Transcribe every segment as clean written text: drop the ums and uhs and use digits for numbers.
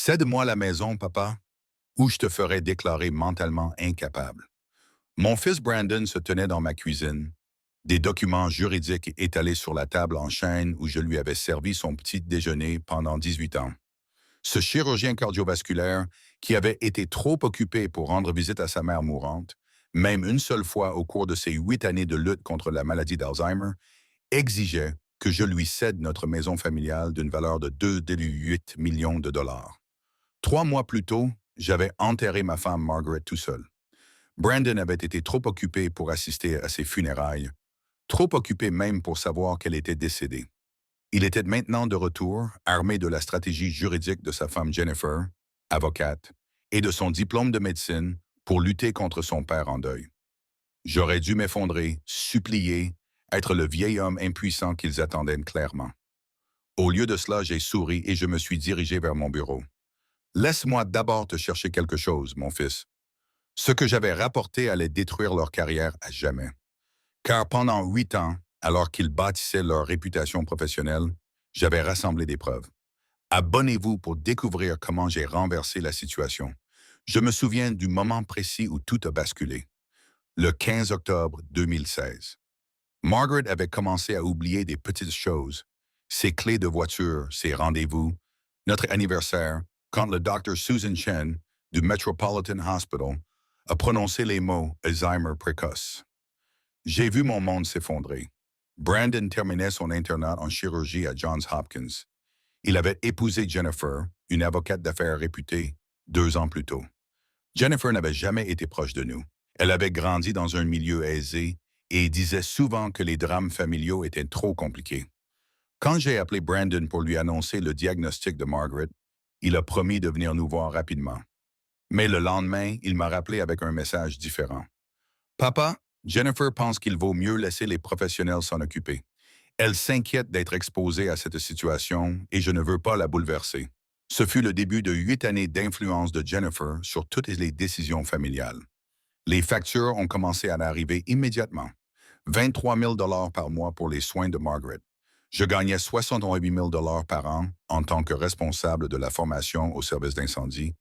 Cède-moi la maison, papa, ou je te ferai déclarer mentalement incapable. Mon fils Brandon se tenait dans ma cuisine, des documents juridiques étalés sur la table en chaîne où je lui avais servi son petit déjeuner pendant 18 ans. Ce chirurgien cardiovasculaire, qui avait été trop occupé pour rendre visite à sa mère mourante, même une seule fois au cours de ses 8 années de lutte contre la maladie d'Alzheimer, exigeait que je lui cède notre maison familiale d'une valeur de 2,8 millions de dollars. 3 mois plus tôt, j'avais enterré ma femme Margaret tout seul. Brandon avait été trop occupé pour assister à ses funérailles, trop occupé même pour savoir qu'elle était décédée. Il était maintenant de retour, armé de la stratégie juridique de sa femme Jennifer, avocate, et de son diplôme de médecine pour lutter contre son père en deuil. J'aurais dû m'effondrer, supplier, être le vieil homme impuissant qu'ils attendaient clairement. Au lieu de cela, j'ai souri et je me suis dirigé vers mon bureau. Laisse-moi d'abord te chercher quelque chose, mon fils. Ce que j'avais rapporté allait détruire leur carrière à jamais. Car pendant 8 ans, alors qu'ils bâtissaient leur réputation professionnelle, j'avais rassemblé des preuves. Abonnez-vous pour découvrir comment j'ai renversé la situation. Je me souviens du moment précis où tout a basculé. Le 15 octobre 2016. Margaret avait commencé à oublier des petites choses. Ses clés de voiture, ses rendez-vous, notre anniversaire, quand le docteur Susan Chen du Metropolitan Hospital a prononcé les mots Alzheimer précoce. J'ai vu mon monde s'effondrer. Brandon terminait son internat en chirurgie à Johns Hopkins. Il avait épousé Jennifer, une avocate d'affaires réputée, 2 ans plus tôt. Jennifer n'avait jamais été proche de nous. Elle avait grandi dans un milieu aisé et disait souvent que les drames familiaux étaient trop compliqués. Quand j'ai appelé Brandon pour lui annoncer le diagnostic de Margaret, il a promis de venir nous voir rapidement. Mais le lendemain, il m'a rappelé avec un message différent. Papa, Jennifer pense qu'il vaut mieux laisser les professionnels s'en occuper. Elle s'inquiète d'être exposée à cette situation et je ne veux pas la bouleverser. Ce fut le début de 8 années d'influence de Jennifer sur toutes les décisions familiales. Les factures ont commencé à arriver immédiatement. 23 000 par mois pour les soins de Margaret. Je gagnais 68 000 par an en tant que responsable de la formation au service d'incendie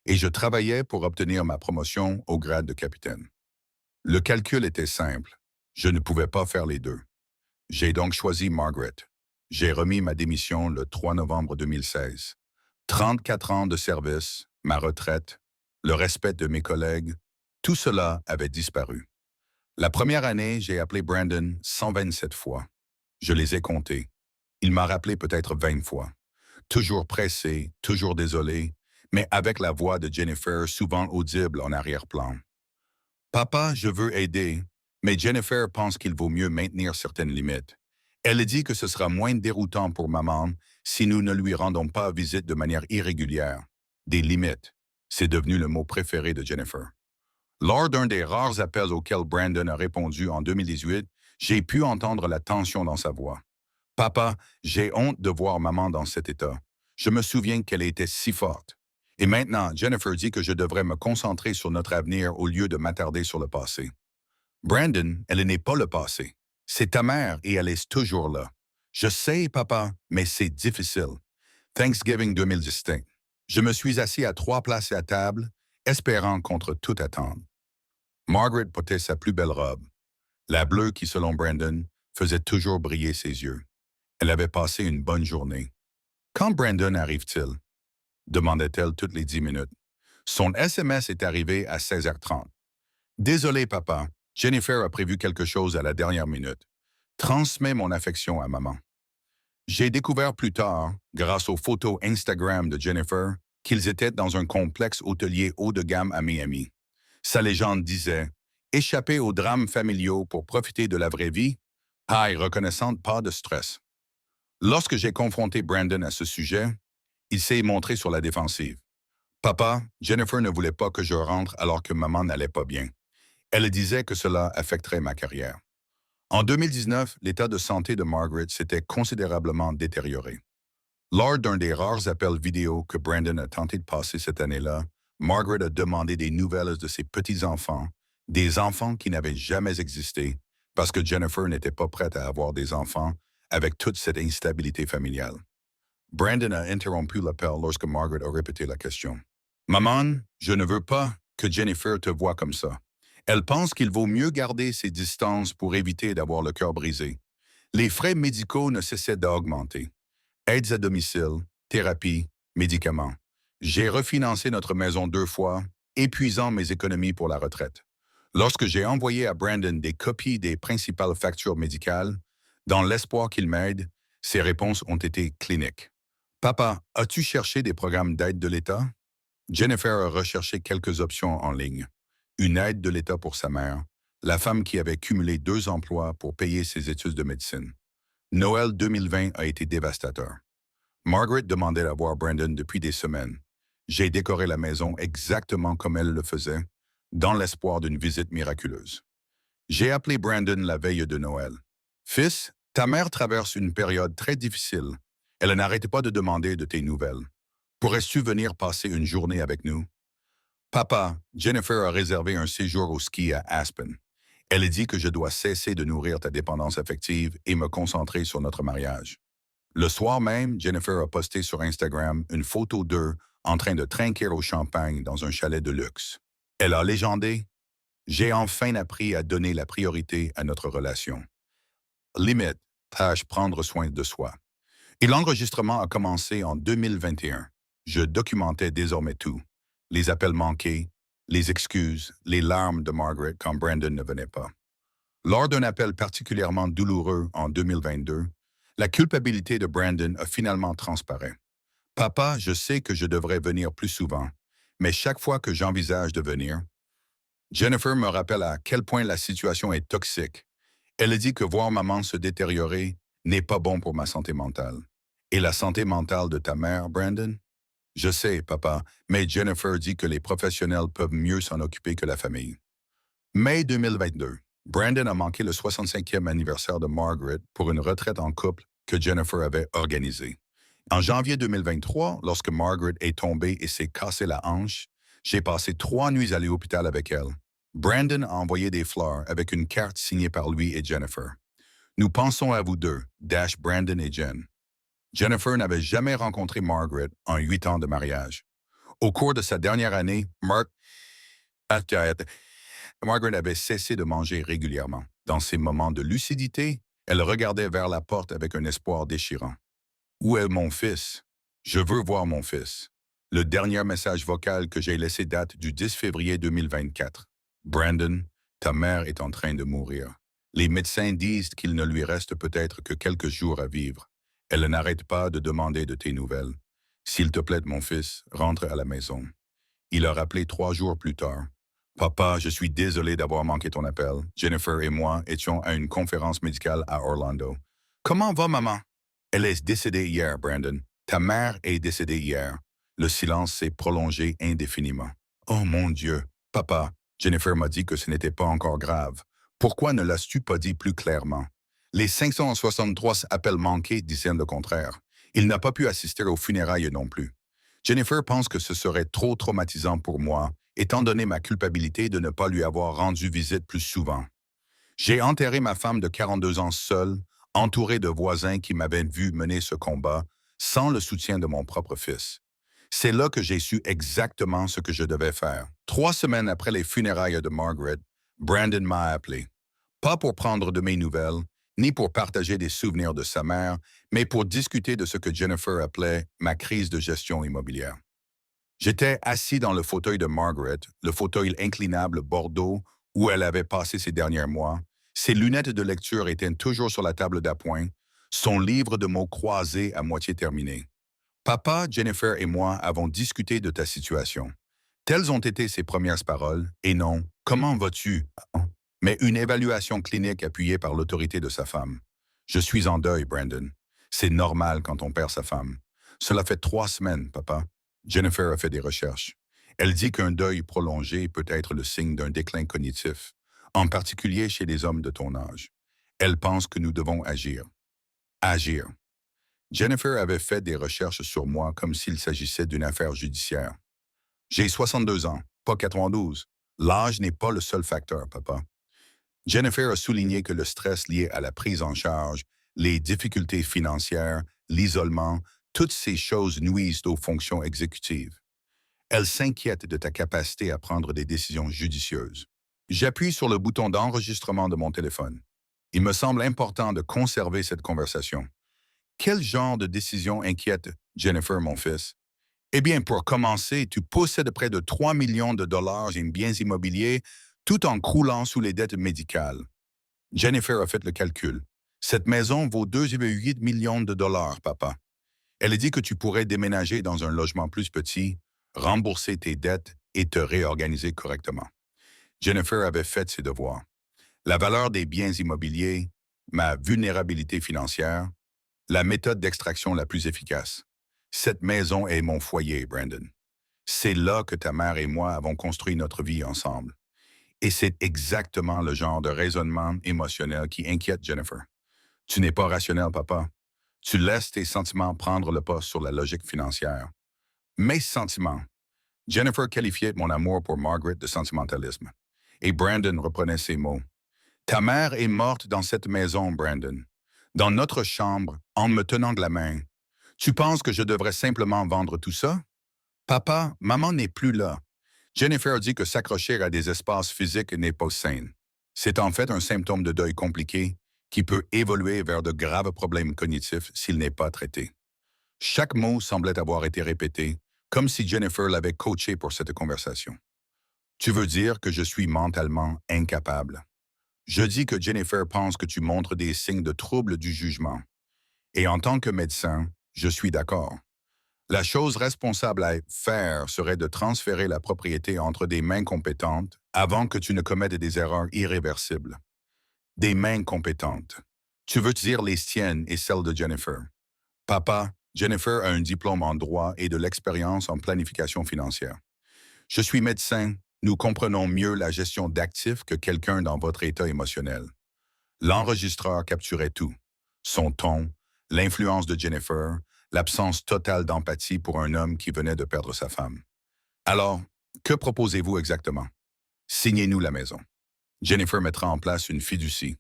et je travaillais pour obtenir ma promotion au grade de capitaine. Le calcul était simple. Je ne pouvais pas faire les deux. J'ai donc choisi Margaret. J'ai remis ma démission le 3 novembre 2016. 34 ans de service, ma retraite, le respect de mes collègues, tout cela avait disparu. La première année, j'ai appelé Brandon 127 fois. Je les ai comptés. Il m'a rappelé peut-être 20 fois. Toujours pressé, toujours désolé, mais avec la voix de Jennifer souvent audible en arrière-plan. Papa, je veux aider, mais Jennifer pense qu'il vaut mieux maintenir certaines limites. Elle dit que ce sera moins déroutant pour maman si nous ne lui rendons pas visite de manière irrégulière. Des limites. C'est devenu le mot préféré de Jennifer. Lors d'un des rares appels auxquels Brandon a répondu en 2018, j'ai pu entendre la tension dans sa voix. Papa, j'ai honte de voir maman dans cet état. Je me souviens qu'elle était si forte. Et maintenant, Jennifer dit que je devrais me concentrer sur notre avenir au lieu de m'attarder sur le passé. Brandon, elle n'est pas le passé. C'est ta mère et elle est toujours là. Je sais, papa, mais c'est difficile. Thanksgiving 2017. Je me suis assis à 3 places à table, espérant contre toute attente. Margaret portait sa plus belle robe, la bleue qui, selon Brandon, faisait toujours briller ses yeux. Elle avait passé une bonne journée. Quand Brandon arrive-t-il? Demandait-elle toutes les 10 minutes. Son SMS est arrivé à 16h30. Désolé, papa. Jennifer a prévu quelque chose à la dernière minute. Transmets mon affection à maman. J'ai découvert plus tard, grâce aux photos Instagram de Jennifer, qu'ils étaient dans un complexe hôtelier haut de gamme à Miami. Sa légende disait « Échapper aux drames familiaux pour profiter de la vraie vie? Aïe, reconnaissante, pas de stress. » Lorsque j'ai confronté Brandon à ce sujet, il s'est montré sur la défensive. Papa, Jennifer ne voulait pas que je rentre alors que maman n'allait pas bien. Elle disait que cela affecterait ma carrière. En 2019, l'état de santé de Margaret s'était considérablement détérioré. Lors d'un des rares appels vidéo que Brandon a tenté de passer cette année-là, Margaret a demandé des nouvelles de ses petits-enfants, des enfants qui n'avaient jamais existé, parce que Jennifer n'était pas prête à avoir des enfants avec toute cette instabilité familiale. Brandon a interrompu l'appel lorsque Margaret a répété la question. Maman, je ne veux pas que Jennifer te voie comme ça. Elle pense qu'il vaut mieux garder ses distances pour éviter d'avoir le cœur brisé. Les frais médicaux ne cessaient d'augmenter. Aides à domicile, thérapie, médicaments. J'ai refinancé notre maison 2 fois, épuisant mes économies pour la retraite. Lorsque j'ai envoyé à Brandon des copies des principales factures médicales, dans l'espoir qu'il m'aide, ses réponses ont été cliniques. Papa, as-tu cherché des programmes d'aide de l'État? Jennifer a recherché quelques options en ligne. Une aide de l'État pour sa mère, la femme qui avait cumulé 2 emplois pour payer ses études de médecine. Noël 2020 a été dévastateur. Margaret demandait à voir Brandon depuis des semaines. J'ai décoré la maison exactement comme elle le faisait, dans l'espoir d'une visite miraculeuse. J'ai appelé Brandon la veille de Noël. Fils, ta mère traverse une période très difficile. Elle n'arrête pas de demander de tes nouvelles. Pourrais-tu venir passer une journée avec nous? Papa, Jennifer a réservé un séjour au ski à Aspen. Elle dit que je dois cesser de nourrir ta dépendance affective et me concentrer sur notre mariage. Le soir même, Jennifer a posté sur Instagram une photo d'eux en train de trinquer au champagne dans un chalet de luxe. Elle a légendé: J'ai enfin appris à donner la priorité à notre relation. Limite, tâche prendre soin de soi. Et l'enregistrement a commencé en 2021. Je documentais désormais tout. Les appels manqués, les excuses, les larmes de Margaret quand Brandon ne venait pas. Lors d'un appel particulièrement douloureux en 2022, la culpabilité de Brandon a finalement transparu. Papa, je sais que je devrais venir plus souvent, mais chaque fois que j'envisage de venir, Jennifer me rappelle à quel point la situation est toxique. Elle dit que voir maman se détériorer n'est pas bon pour ma santé mentale. Et la santé mentale de ta mère, Brandon? Je sais, papa, mais Jennifer dit que les professionnels peuvent mieux s'en occuper que la famille. Mai 2022. Brandon a manqué le 65e anniversaire de Margaret pour une retraite en couple que Jennifer avait organisée. En janvier 2023, lorsque Margaret est tombée et s'est cassé la hanche, j'ai passé 3 nuits à l'hôpital avec elle. Brandon a envoyé des fleurs avec une carte signée par lui et Jennifer. Nous pensons à vous deux, dash Brandon et Jen. Jennifer n'avait jamais rencontré Margaret en 8 ans de mariage. Au cours de sa dernière année, Margaret avait cessé de manger régulièrement. Dans ses moments de lucidité, elle regardait vers la porte avec un espoir déchirant. Où est mon fils? Je veux voir mon fils. Le dernier message vocal que j'ai laissé date du 10 février 2024. Brandon, ta mère est en train de mourir. Les médecins disent qu'il ne lui reste peut-être que quelques jours à vivre. Elle n'arrête pas de demander de tes nouvelles. S'il te plaît, mon fils, rentre à la maison. Il a rappelé 3 jours plus tard. Papa, je suis désolé d'avoir manqué ton appel. Jennifer et moi étions à une conférence médicale à Orlando. Comment va maman? Elle est décédée hier, Brandon. Ta mère est décédée hier. Le silence s'est prolongé indéfiniment. Oh mon Dieu, papa, Jennifer m'a dit que ce n'était pas encore grave. Pourquoi ne l'as-tu pas dit plus clairement? Les 563 appels manqués disaient le contraire. Il n'a pas pu assister aux funérailles non plus. Jennifer pense que ce serait trop traumatisant pour moi, étant donné ma culpabilité de ne pas lui avoir rendu visite plus souvent. J'ai enterré ma femme de 42 ans seule, entourée de voisins qui m'avaient vu mener ce combat, sans le soutien de mon propre fils. C'est là que j'ai su exactement ce que je devais faire. 3 semaines après les funérailles de Margaret, Brandon m'a appelé. Pas pour prendre de mes nouvelles, ni pour partager des souvenirs de sa mère, mais pour discuter de ce que Jennifer appelait ma crise de gestion immobilière. J'étais assis dans le fauteuil de Margaret, le fauteuil inclinable bordeaux où elle avait passé ses derniers mois. Ses lunettes de lecture étaient toujours sur la table d'appoint, son livre de mots croisés à moitié terminé. Papa, Jennifer et moi avons discuté de ta situation. Telles ont été ses premières paroles, et non, comment vas-tu? Mais une évaluation clinique appuyée par l'autorité de sa femme. Je suis en deuil, Brandon. C'est normal quand on perd sa femme. Cela fait 3 semaines, papa. Jennifer a fait des recherches. Elle dit qu'un deuil prolongé peut être le signe d'un déclin cognitif, en particulier chez les hommes de ton âge. Elle pense que nous devons agir. Agir. Jennifer avait fait des recherches sur moi comme s'il s'agissait d'une affaire judiciaire. J'ai 62 ans, pas 92. L'âge n'est pas le seul facteur, papa. Jennifer a souligné que le stress lié à la prise en charge, les difficultés financières, l'isolement, Toutes ces choses nuisent aux fonctions exécutives. Elles s'inquiètent de ta capacité à prendre des décisions judicieuses. J'appuie sur le bouton d'enregistrement de mon téléphone. Il me semble important de conserver cette conversation. Quel genre de décision inquiète Jennifer, mon fils? Eh bien, pour commencer, tu possèdes près de 3 millions de dollars en biens immobiliers tout en croulant sous les dettes médicales. Jennifer a fait le calcul. Cette maison vaut 2,8 millions de dollars, papa. Elle a dit que tu pourrais déménager dans un logement plus petit, rembourser tes dettes et te réorganiser correctement. Jennifer avait fait ses devoirs. La valeur des biens immobiliers, ma vulnérabilité financière, la méthode d'extraction la plus efficace. Cette maison est mon foyer, Brandon. C'est là que ta mère et moi avons construit notre vie ensemble. Et c'est exactement le genre de raisonnement émotionnel qui inquiète Jennifer. Tu n'es pas rationnel, papa. Tu laisses tes sentiments prendre le pas sur la logique financière. Mes sentiments. Jennifer qualifiait mon amour pour Margaret de sentimentalisme. Et Brandon reprenait ses mots. Ta mère est morte dans cette maison, Brandon. Dans notre chambre, en me tenant de la main. Tu penses que je devrais simplement vendre tout ça? Papa, maman n'est plus là. Jennifer dit que s'accrocher à des espaces physiques n'est pas sain. C'est en fait un symptôme de deuil compliqué qui peut évoluer vers de graves problèmes cognitifs s'il n'est pas traité. Chaque mot semblait avoir été répété, comme si Jennifer l'avait coaché pour cette conversation. Tu veux dire que je suis mentalement incapable. Je dis que Jennifer pense que tu montres des signes de trouble du jugement. Et en tant que médecin, je suis d'accord. La chose responsable à faire serait de transférer la propriété entre des mains compétentes avant que tu ne commettes des erreurs irréversibles. Des mains compétentes. Tu veux dire les tiennes et celles de Jennifer. Papa, Jennifer a un diplôme en droit et de l'expérience en planification financière. Je suis médecin, nous comprenons mieux la gestion d'actifs que quelqu'un dans votre état émotionnel. L'enregistreur capturait tout. Son ton, l'influence de Jennifer, l'absence totale d'empathie pour un homme qui venait de perdre sa femme. Alors, que proposez-vous exactement? Signez-nous la maison. Jennifer mettra en place une fiducie.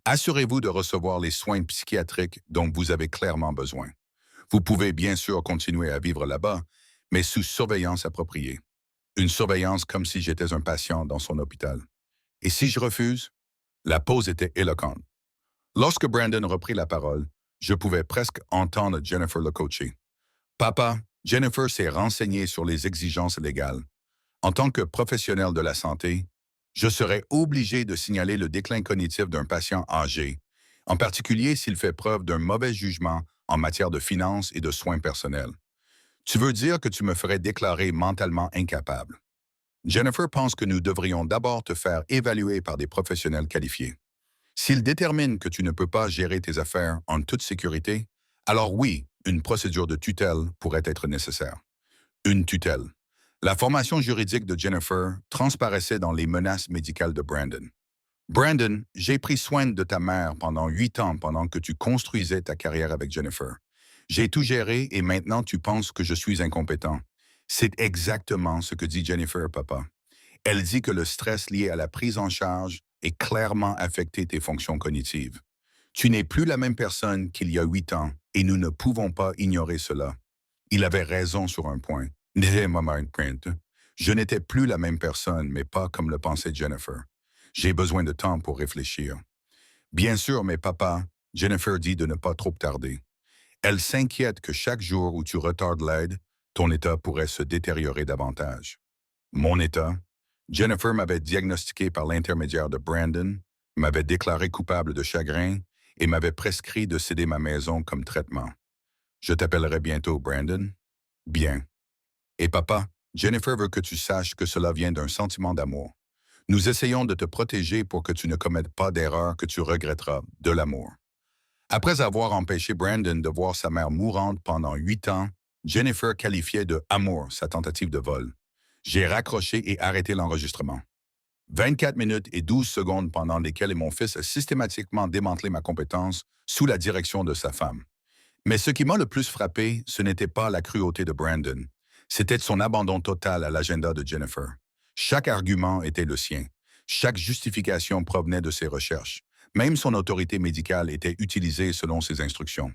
Assurez-vous de recevoir les soins psychiatriques dont vous avez clairement besoin. Vous pouvez bien sûr continuer à vivre là-bas, mais sous surveillance appropriée. Une surveillance comme si j'étais un patient dans son hôpital. Et si je refuse? La pause était éloquente. Lorsque Brandon reprit la parole, je pouvais presque entendre Jennifer le coacher. Papa, Jennifer s'est renseignée sur les exigences légales. En tant que professionnel de la santé, je serais obligé de signaler le déclin cognitif d'un patient âgé, en particulier s'il fait preuve d'un mauvais jugement en matière de finances et de soins personnels. Tu veux dire que tu me ferais déclarer mentalement incapable. Jennifer pense que nous devrions d'abord te faire évaluer par des professionnels qualifiés. S'ils déterminent que tu ne peux pas gérer tes affaires en toute sécurité, alors oui, une procédure de tutelle pourrait être nécessaire. Une tutelle. La formation juridique de Jennifer transparaissait dans les menaces médicales de Brandon. Brandon, j'ai pris soin de ta mère pendant 8 ans pendant que tu construisais ta carrière avec Jennifer. J'ai tout géré et maintenant tu penses que je suis incompétent. C'est exactement ce que dit Jennifer, papa. Elle dit que le stress lié à la prise en charge est clairement affecté tes fonctions cognitives. Tu n'es plus la même personne qu'il y a 8 ans et nous ne pouvons pas ignorer cela. Il avait raison sur un point. Je n'étais plus la même personne, mais pas comme le pensait Jennifer. J'ai besoin de temps pour réfléchir. Bien sûr, mais papa, Jennifer dit de ne pas trop tarder. Elle s'inquiète que chaque jour où tu retardes l'aide, ton état pourrait se détériorer davantage. Mon état? Jennifer m'avait diagnostiqué par l'intermédiaire de Brandon, m'avait déclaré coupable de chagrin et m'avait prescrit de céder ma maison comme traitement. Je t'appellerai bientôt, Brandon. Bien. Et papa, Jennifer veut que tu saches que cela vient d'un sentiment d'amour. Nous essayons de te protéger pour que tu ne commettes pas d'erreurs que tu regretteras, de l'amour. Après avoir empêché Brandon de voir sa mère mourante pendant 8 ans, Jennifer qualifiait de « amour » sa tentative de vol. J'ai raccroché et arrêté l'enregistrement. 24 minutes et 12 secondes pendant lesquelles mon fils a systématiquement démantelé ma compétence sous la direction de sa femme. Mais ce qui m'a le plus frappé, ce n'était pas la cruauté de Brandon. C'était son abandon total à l'agenda de Jennifer. Chaque argument était le sien. Chaque justification provenait de ses recherches. Même son autorité médicale était utilisée selon ses instructions.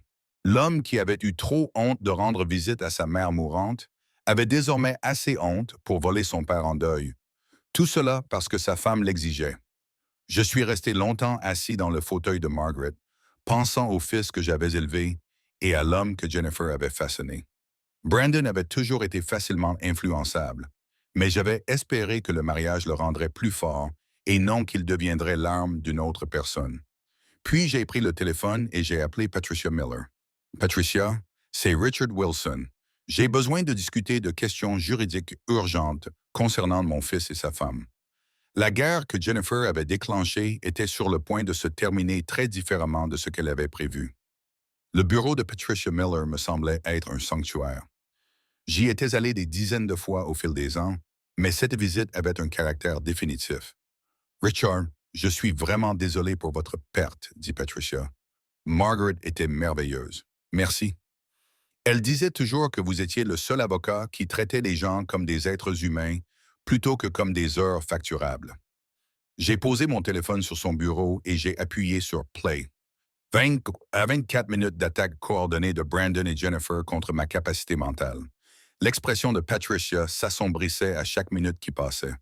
L'homme qui avait eu trop honte de rendre visite à sa mère mourante avait désormais assez honte pour voler son père en deuil. Tout cela parce que sa femme l'exigeait. Je suis resté longtemps assis dans le fauteuil de Margaret, pensant au fils que j'avais élevé et à l'homme que Jennifer avait façonné. Brandon avait toujours été facilement influençable, mais j'avais espéré que le mariage le rendrait plus fort et non qu'il deviendrait l'arme d'une autre personne. Puis j'ai pris le téléphone et j'ai appelé Patricia Miller. Patricia, c'est Richard Wilson. J'ai besoin de discuter de questions juridiques urgentes concernant mon fils et sa femme. La guerre que Jennifer avait déclenchée était sur le point de se terminer très différemment de ce qu'elle avait prévu. Le bureau de Patricia Miller me semblait être un sanctuaire. J'y étais allé des dizaines de fois au fil des ans, mais cette visite avait un caractère définitif. Richard, je suis vraiment désolé pour votre perte, dit Patricia. Margaret était merveilleuse. Merci. Elle disait toujours que vous étiez le seul avocat qui traitait les gens comme des êtres humains plutôt que comme des heures facturables. J'ai posé mon téléphone sur son bureau et j'ai appuyé sur Play. 20 à 24 minutes d'attaque coordonnée de Brandon et Jennifer contre ma capacité mentale. L'expression de Patricia s'assombrissait à chaque minute qui passait.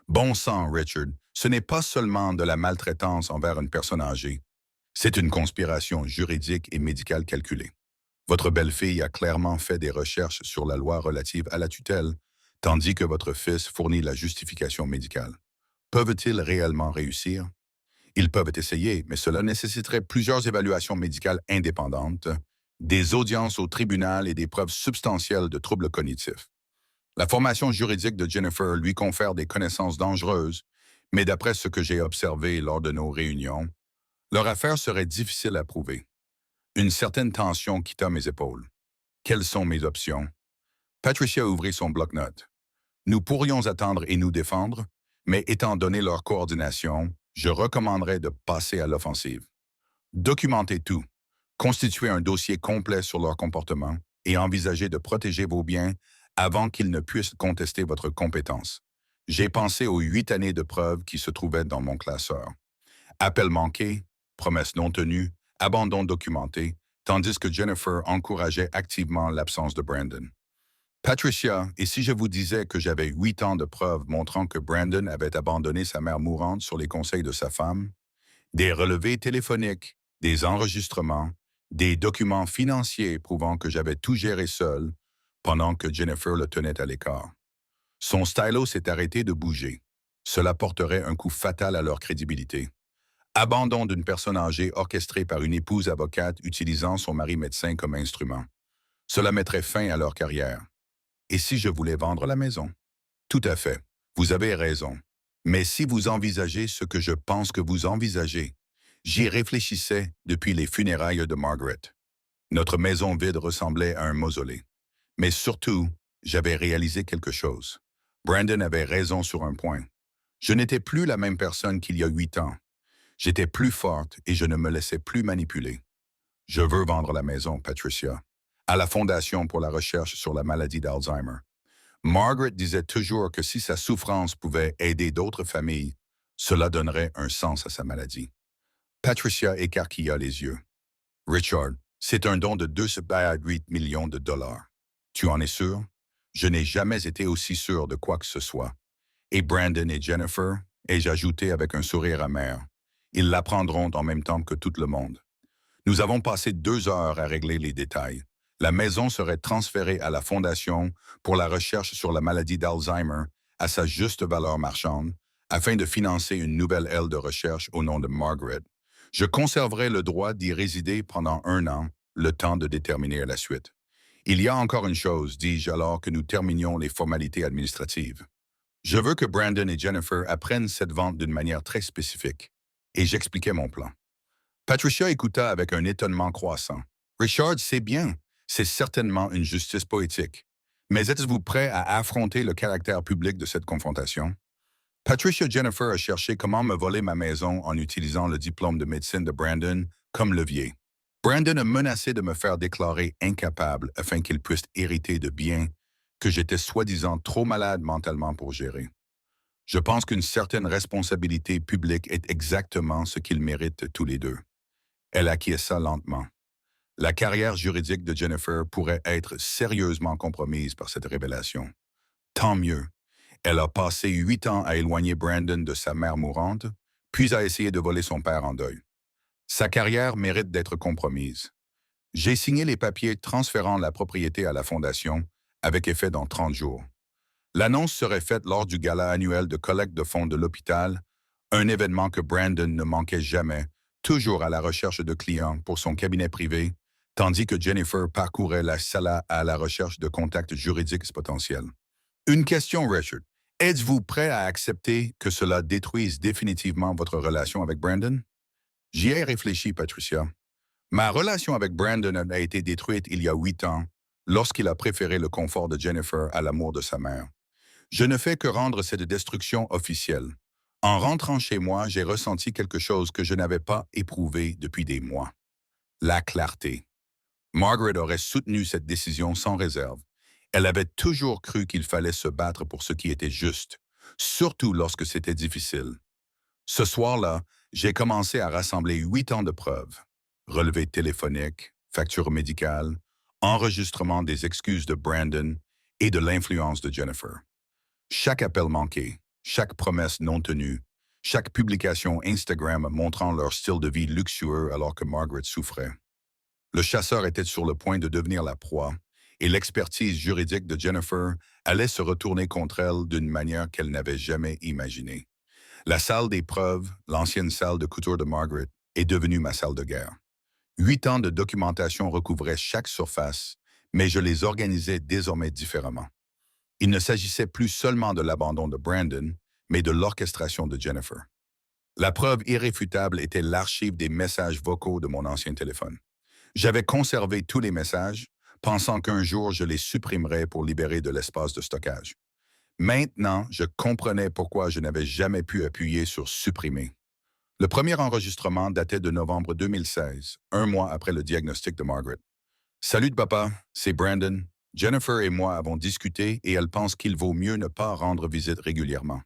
Bon sang, Richard, ce n'est pas seulement de la maltraitance envers une personne âgée. C'est une conspiration juridique et médicale calculée. Votre belle-fille a clairement fait des recherches sur la loi relative à la tutelle, tandis que votre fils fournit la justification médicale. Peuvent-ils réellement réussir? Ils peuvent essayer, mais cela nécessiterait plusieurs évaluations médicales indépendantes, des audiences au tribunal et des preuves substantielles de troubles cognitifs. La formation juridique de Jennifer lui confère des connaissances dangereuses, mais d'après ce que j'ai observé lors de nos réunions, leur affaire serait difficile à prouver. Une certaine tension quitta mes épaules. Quelles sont mes options? Patricia ouvrit son bloc-notes. Nous pourrions attendre et nous défendre, mais étant donné leur coordination, je recommanderais de passer à l'offensive. Documentez tout, constituez un dossier complet sur leur comportement et envisagez de protéger vos biens avant qu'ils ne puissent contester votre compétence. J'ai pensé aux 8 années de preuves qui se trouvaient dans mon classeur. Appel manqué, promesses non tenues, abandon documenté, tandis que Jennifer encourageait activement l'absence de Brandon. Patricia, et si je vous disais que j'avais 8 ans de preuves montrant que Brandon avait abandonné sa mère mourante sur les conseils de sa femme, des relevés téléphoniques, des enregistrements, des documents financiers prouvant que j'avais tout géré seul pendant que Jennifer le tenait à l'écart. Son stylo s'est arrêté de bouger. Cela porterait un coup fatal à leur crédibilité. Abandon d'une personne âgée orchestré par une épouse avocate utilisant son mari médecin comme instrument. Cela mettrait fin à leur carrière. Et si je voulais vendre la maison? Tout à fait. Vous avez raison. Mais si vous envisagez ce que je pense que vous envisagez, j'y réfléchissais depuis les funérailles de Margaret. Notre maison vide ressemblait à un mausolée. Mais surtout, j'avais réalisé quelque chose. Brandon avait raison sur un point. Je n'étais plus la même personne qu'il y a 8 ans. J'étais plus forte et je ne me laissais plus manipuler. Je veux vendre la maison, Patricia, à la Fondation pour la recherche sur la maladie d'Alzheimer. Margaret disait toujours que si sa souffrance pouvait aider d'autres familles, cela donnerait un sens à sa maladie. Patricia écarquilla les yeux. Richard, c'est un don de 2,8 millions de dollars. Tu en es sûr? Je n'ai jamais été aussi sûr de quoi que ce soit. Et Brandon et Jennifer, ai-je ajouté avec un sourire amer, ils l'apprendront en même temps que tout le monde. Nous avons passé 2 heures à régler les détails. La maison serait transférée à la Fondation pour la recherche sur la maladie d'Alzheimer à sa juste valeur marchande, afin de financer une nouvelle aile de recherche au nom de Margaret. Je conserverai le droit d'y résider pendant 1 an, le temps de déterminer la suite. Il y a encore une chose, dis-je alors que nous terminions les formalités administratives. Je veux que Brandon et Jennifer apprennent cette vente d'une manière très spécifique. Et j'expliquai mon plan. Patricia écouta avec un étonnement croissant. Richard, c'est bien. C'est certainement une justice poétique. Mais êtes-vous prêt à affronter le caractère public de cette confrontation? Patricia Jennifer a cherché comment me voler ma maison en utilisant le diplôme de médecine de Brandon comme levier. Brandon a menacé de me faire déclarer incapable afin qu'il puisse hériter de biens que j'étais soi-disant trop malade mentalement pour gérer. Je pense qu'une certaine responsabilité publique est exactement ce qu'ils méritent tous les deux. Elle acquiesça lentement. La carrière juridique de Jennifer pourrait être sérieusement compromise par cette révélation. Tant mieux. Elle a passé 8 ans à éloigner Brandon de sa mère mourante, puis a essayé de voler son père en deuil. Sa carrière mérite d'être compromise. J'ai signé les papiers transférant la propriété à la Fondation, avec effet dans 30 jours. L'annonce serait faite lors du gala annuel de collecte de fonds de l'hôpital, un événement que Brandon ne manquait jamais, toujours à la recherche de clients pour son cabinet privé, tandis que Jennifer parcourait la sala à la recherche de contacts juridiques potentiels. Une question, Richard. Êtes-vous prêt à accepter que cela détruise définitivement votre relation avec Brandon? J'y ai réfléchi, Patricia. Ma relation avec Brandon a été détruite il y a 8 ans, lorsqu'il a préféré le confort de Jennifer à l'amour de sa mère. Je ne fais que rendre cette destruction officielle. En rentrant chez moi, j'ai ressenti quelque chose que je n'avais pas éprouvé depuis des mois. La clarté. Margaret aurait soutenu cette décision sans réserve. Elle avait toujours cru qu'il fallait se battre pour ce qui était juste, surtout lorsque c'était difficile. Ce soir-là, j'ai commencé à rassembler 8 ans de preuves. Relevés téléphoniques, factures médicales, enregistrement des excuses de Brandon et de l'influence de Jennifer. Chaque appel manqué, chaque promesse non tenue, chaque publication Instagram montrant leur style de vie luxueux alors que Margaret souffrait. Le chasseur était sur le point de devenir la proie, et l'expertise juridique de Jennifer allait se retourner contre elle d'une manière qu'elle n'avait jamais imaginée. La salle des preuves, l'ancienne salle de couture de Margaret, est devenue ma salle de guerre. 8 ans de documentation recouvraient chaque surface, mais je les organisais désormais différemment. Il ne s'agissait plus seulement de l'abandon de Brandon, mais de l'orchestration de Jennifer. La preuve irréfutable était l'archive des messages vocaux de mon ancien téléphone. J'avais conservé tous les messages, pensant qu'un jour je les supprimerais pour libérer de l'espace de stockage. Maintenant, je comprenais pourquoi je n'avais jamais pu appuyer sur supprimer. Le premier enregistrement datait de novembre 2016, un mois après le diagnostic de Margaret. Salut papa, c'est Brandon. Jennifer et moi avons discuté et elle pense qu'il vaut mieux ne pas rendre visite régulièrement.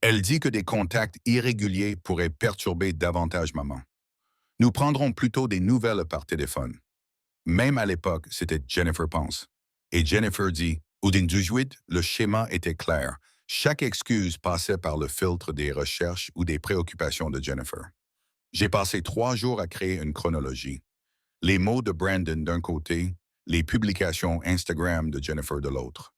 Elle dit que des contacts irréguliers pourraient perturber davantage maman. Nous prendrons plutôt des nouvelles par téléphone. Même à l'époque, c'était Jennifer pense. Et Jennifer dit, au 18, le schéma était clair. Chaque excuse passait par le filtre des recherches ou des préoccupations de Jennifer. J'ai passé 3 jours à créer une chronologie. Les mots de Brandon d'un côté, les publications Instagram de Jennifer de l'autre.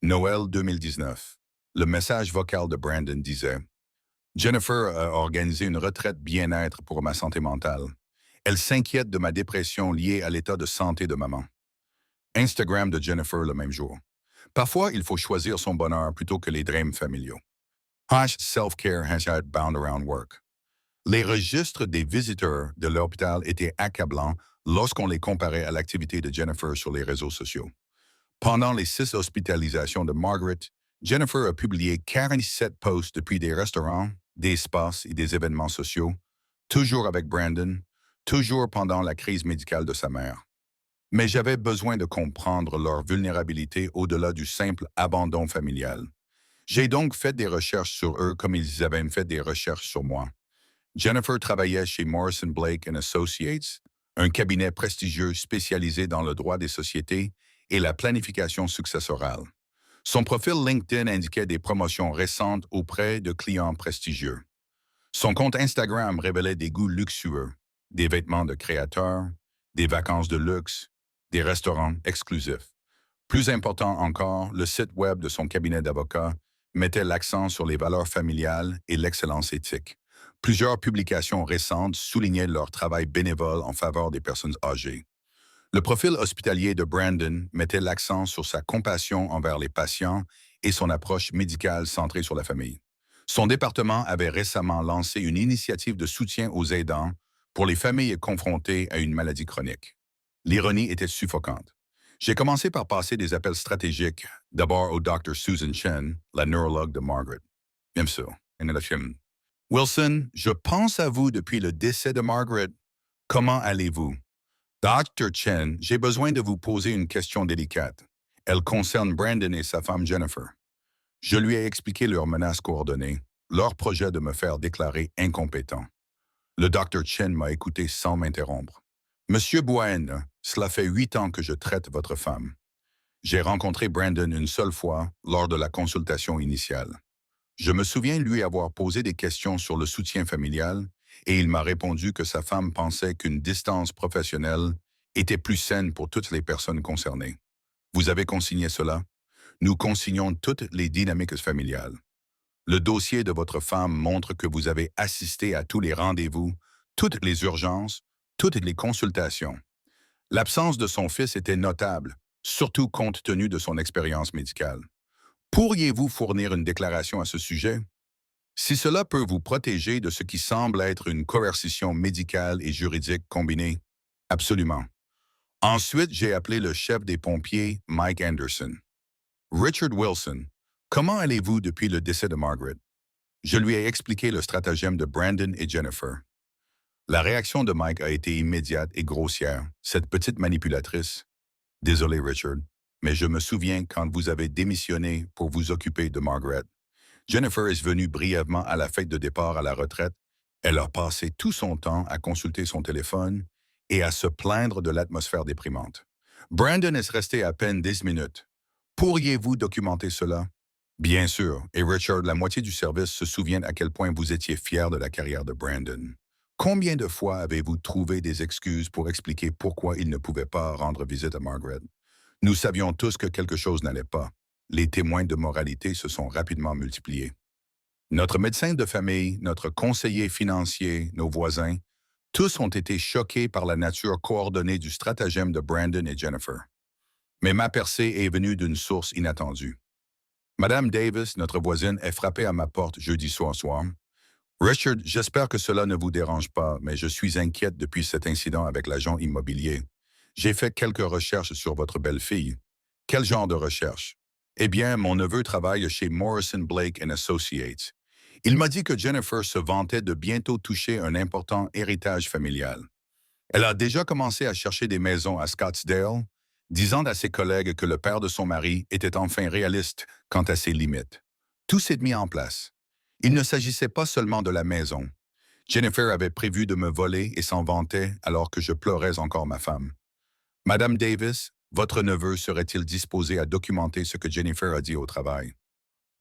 Noël 2019. Le message vocal de Brandon disait « Jennifer a organisé une retraite bien-être pour ma santé mentale. Elle s'inquiète de ma dépression liée à l'état de santé de maman. » Instagram de Jennifer le même jour. Parfois, il faut choisir son bonheur plutôt que les drames familiaux. #self-care #bound around work. Les registres des visiteurs de l'hôpital étaient accablants lorsqu'on les comparait à l'activité de Jennifer sur les réseaux sociaux. Pendant les 6 hospitalisations de Margaret, Jennifer a publié 47 posts depuis des restaurants, des spas et des événements sociaux, toujours avec Brandon, toujours pendant la crise médicale de sa mère. Mais j'avais besoin de comprendre leur vulnérabilité au-delà du simple abandon familial. J'ai donc fait des recherches sur eux comme ils avaient fait des recherches sur moi. Jennifer travaillait chez Morrison Blake Associates, un cabinet prestigieux spécialisé dans le droit des sociétés et la planification successorale. Son profil LinkedIn indiquait des promotions récentes auprès de clients prestigieux. Son compte Instagram révélait des goûts luxueux, des vêtements de créateurs, des vacances de luxe, des restaurants exclusifs. Plus important encore, le site web de son cabinet d'avocats mettait l'accent sur les valeurs familiales et l'excellence éthique. Plusieurs publications récentes soulignaient leur travail bénévole en faveur des personnes âgées. Le profil hospitalier de Brandon mettait l'accent sur sa compassion envers les patients et son approche médicale centrée sur la famille. Son département avait récemment lancé une initiative de soutien aux aidants pour les familles confrontées à une maladie chronique. L'ironie était suffocante. J'ai commencé par passer des appels stratégiques, d'abord au Dr. Susan Chen, la neurologue de Margaret. Bien sûr, Wilson, je pense à vous depuis le décès de Margaret. Comment allez-vous? Dr. Chen, j'ai besoin de vous poser une question délicate. Elle concerne Brandon et sa femme Jennifer. Je lui ai expliqué leurs menaces coordonnées, leur projet de me faire déclarer incompétent. Le Dr. Chen m'a écouté sans m'interrompre. Monsieur Bouen, Cela fait 8 ans que je traite votre femme. J'ai rencontré Brandon une seule fois lors de la consultation initiale. Je me souviens lui avoir posé des questions sur le soutien familial et il m'a répondu que sa femme pensait qu'une distance professionnelle était plus saine pour toutes les personnes concernées. Vous avez consigné cela? Nous consignons toutes les dynamiques familiales. Le dossier de votre femme montre que vous avez assisté à tous les rendez-vous, toutes les urgences, toutes les consultations. L'absence de son fils était notable, surtout compte tenu de son expérience médicale. Pourriez-vous fournir une déclaration à ce sujet? Si cela peut vous protéger de ce qui semble être une coercition médicale et juridique combinée, absolument. Ensuite, j'ai appelé le chef des pompiers, Mike Anderson. Richard Wilson, comment allez-vous depuis le décès de Margaret? Je lui ai expliqué le stratagème de Brandon et Jennifer. La réaction de Mike a été immédiate et grossière. Cette petite manipulatrice. Désolé, Richard, mais je me souviens quand vous avez démissionné pour vous occuper de Margaret. Jennifer est venue brièvement à la fête de départ à la retraite. Elle a passé tout son temps à consulter son téléphone et à se plaindre de l'atmosphère déprimante. Brandon est resté à peine 10 minutes. Pourriez-vous documenter cela? Bien sûr, et Richard, la moitié du service se souvient à quel point vous étiez fier de la carrière de Brandon. Combien de fois avez-vous trouvé des excuses pour expliquer pourquoi il ne pouvait pas rendre visite à Margaret? Nous savions tous que quelque chose n'allait pas. Les témoins de moralité se sont rapidement multipliés. Notre médecin de famille, notre conseiller financier, nos voisins, tous ont été choqués par la nature coordonnée du stratagème de Brandon et Jennifer. Mais ma percée est venue d'une source inattendue. Madame Davis, notre voisine, est frappée à ma porte jeudi soir. Richard, j'espère que cela ne vous dérange pas, mais je suis inquiète depuis cet incident avec l'agent immobilier. J'ai fait quelques recherches sur votre belle-fille. Quel genre de recherche? Eh bien, mon neveu travaille chez Morrison Blake Associates. Il m'a dit que Jennifer se vantait de bientôt toucher un important héritage familial. Elle a déjà commencé à chercher des maisons à Scottsdale, disant à ses collègues que le père de son mari était enfin réaliste quant à ses limites. Tout s'est mis en place. Il ne s'agissait pas seulement de la maison. Jennifer avait prévu de me voler et s'en vantait alors que je pleurais encore ma femme. Madame Davis, votre neveu serait-il disposé à documenter ce que Jennifer a dit au travail?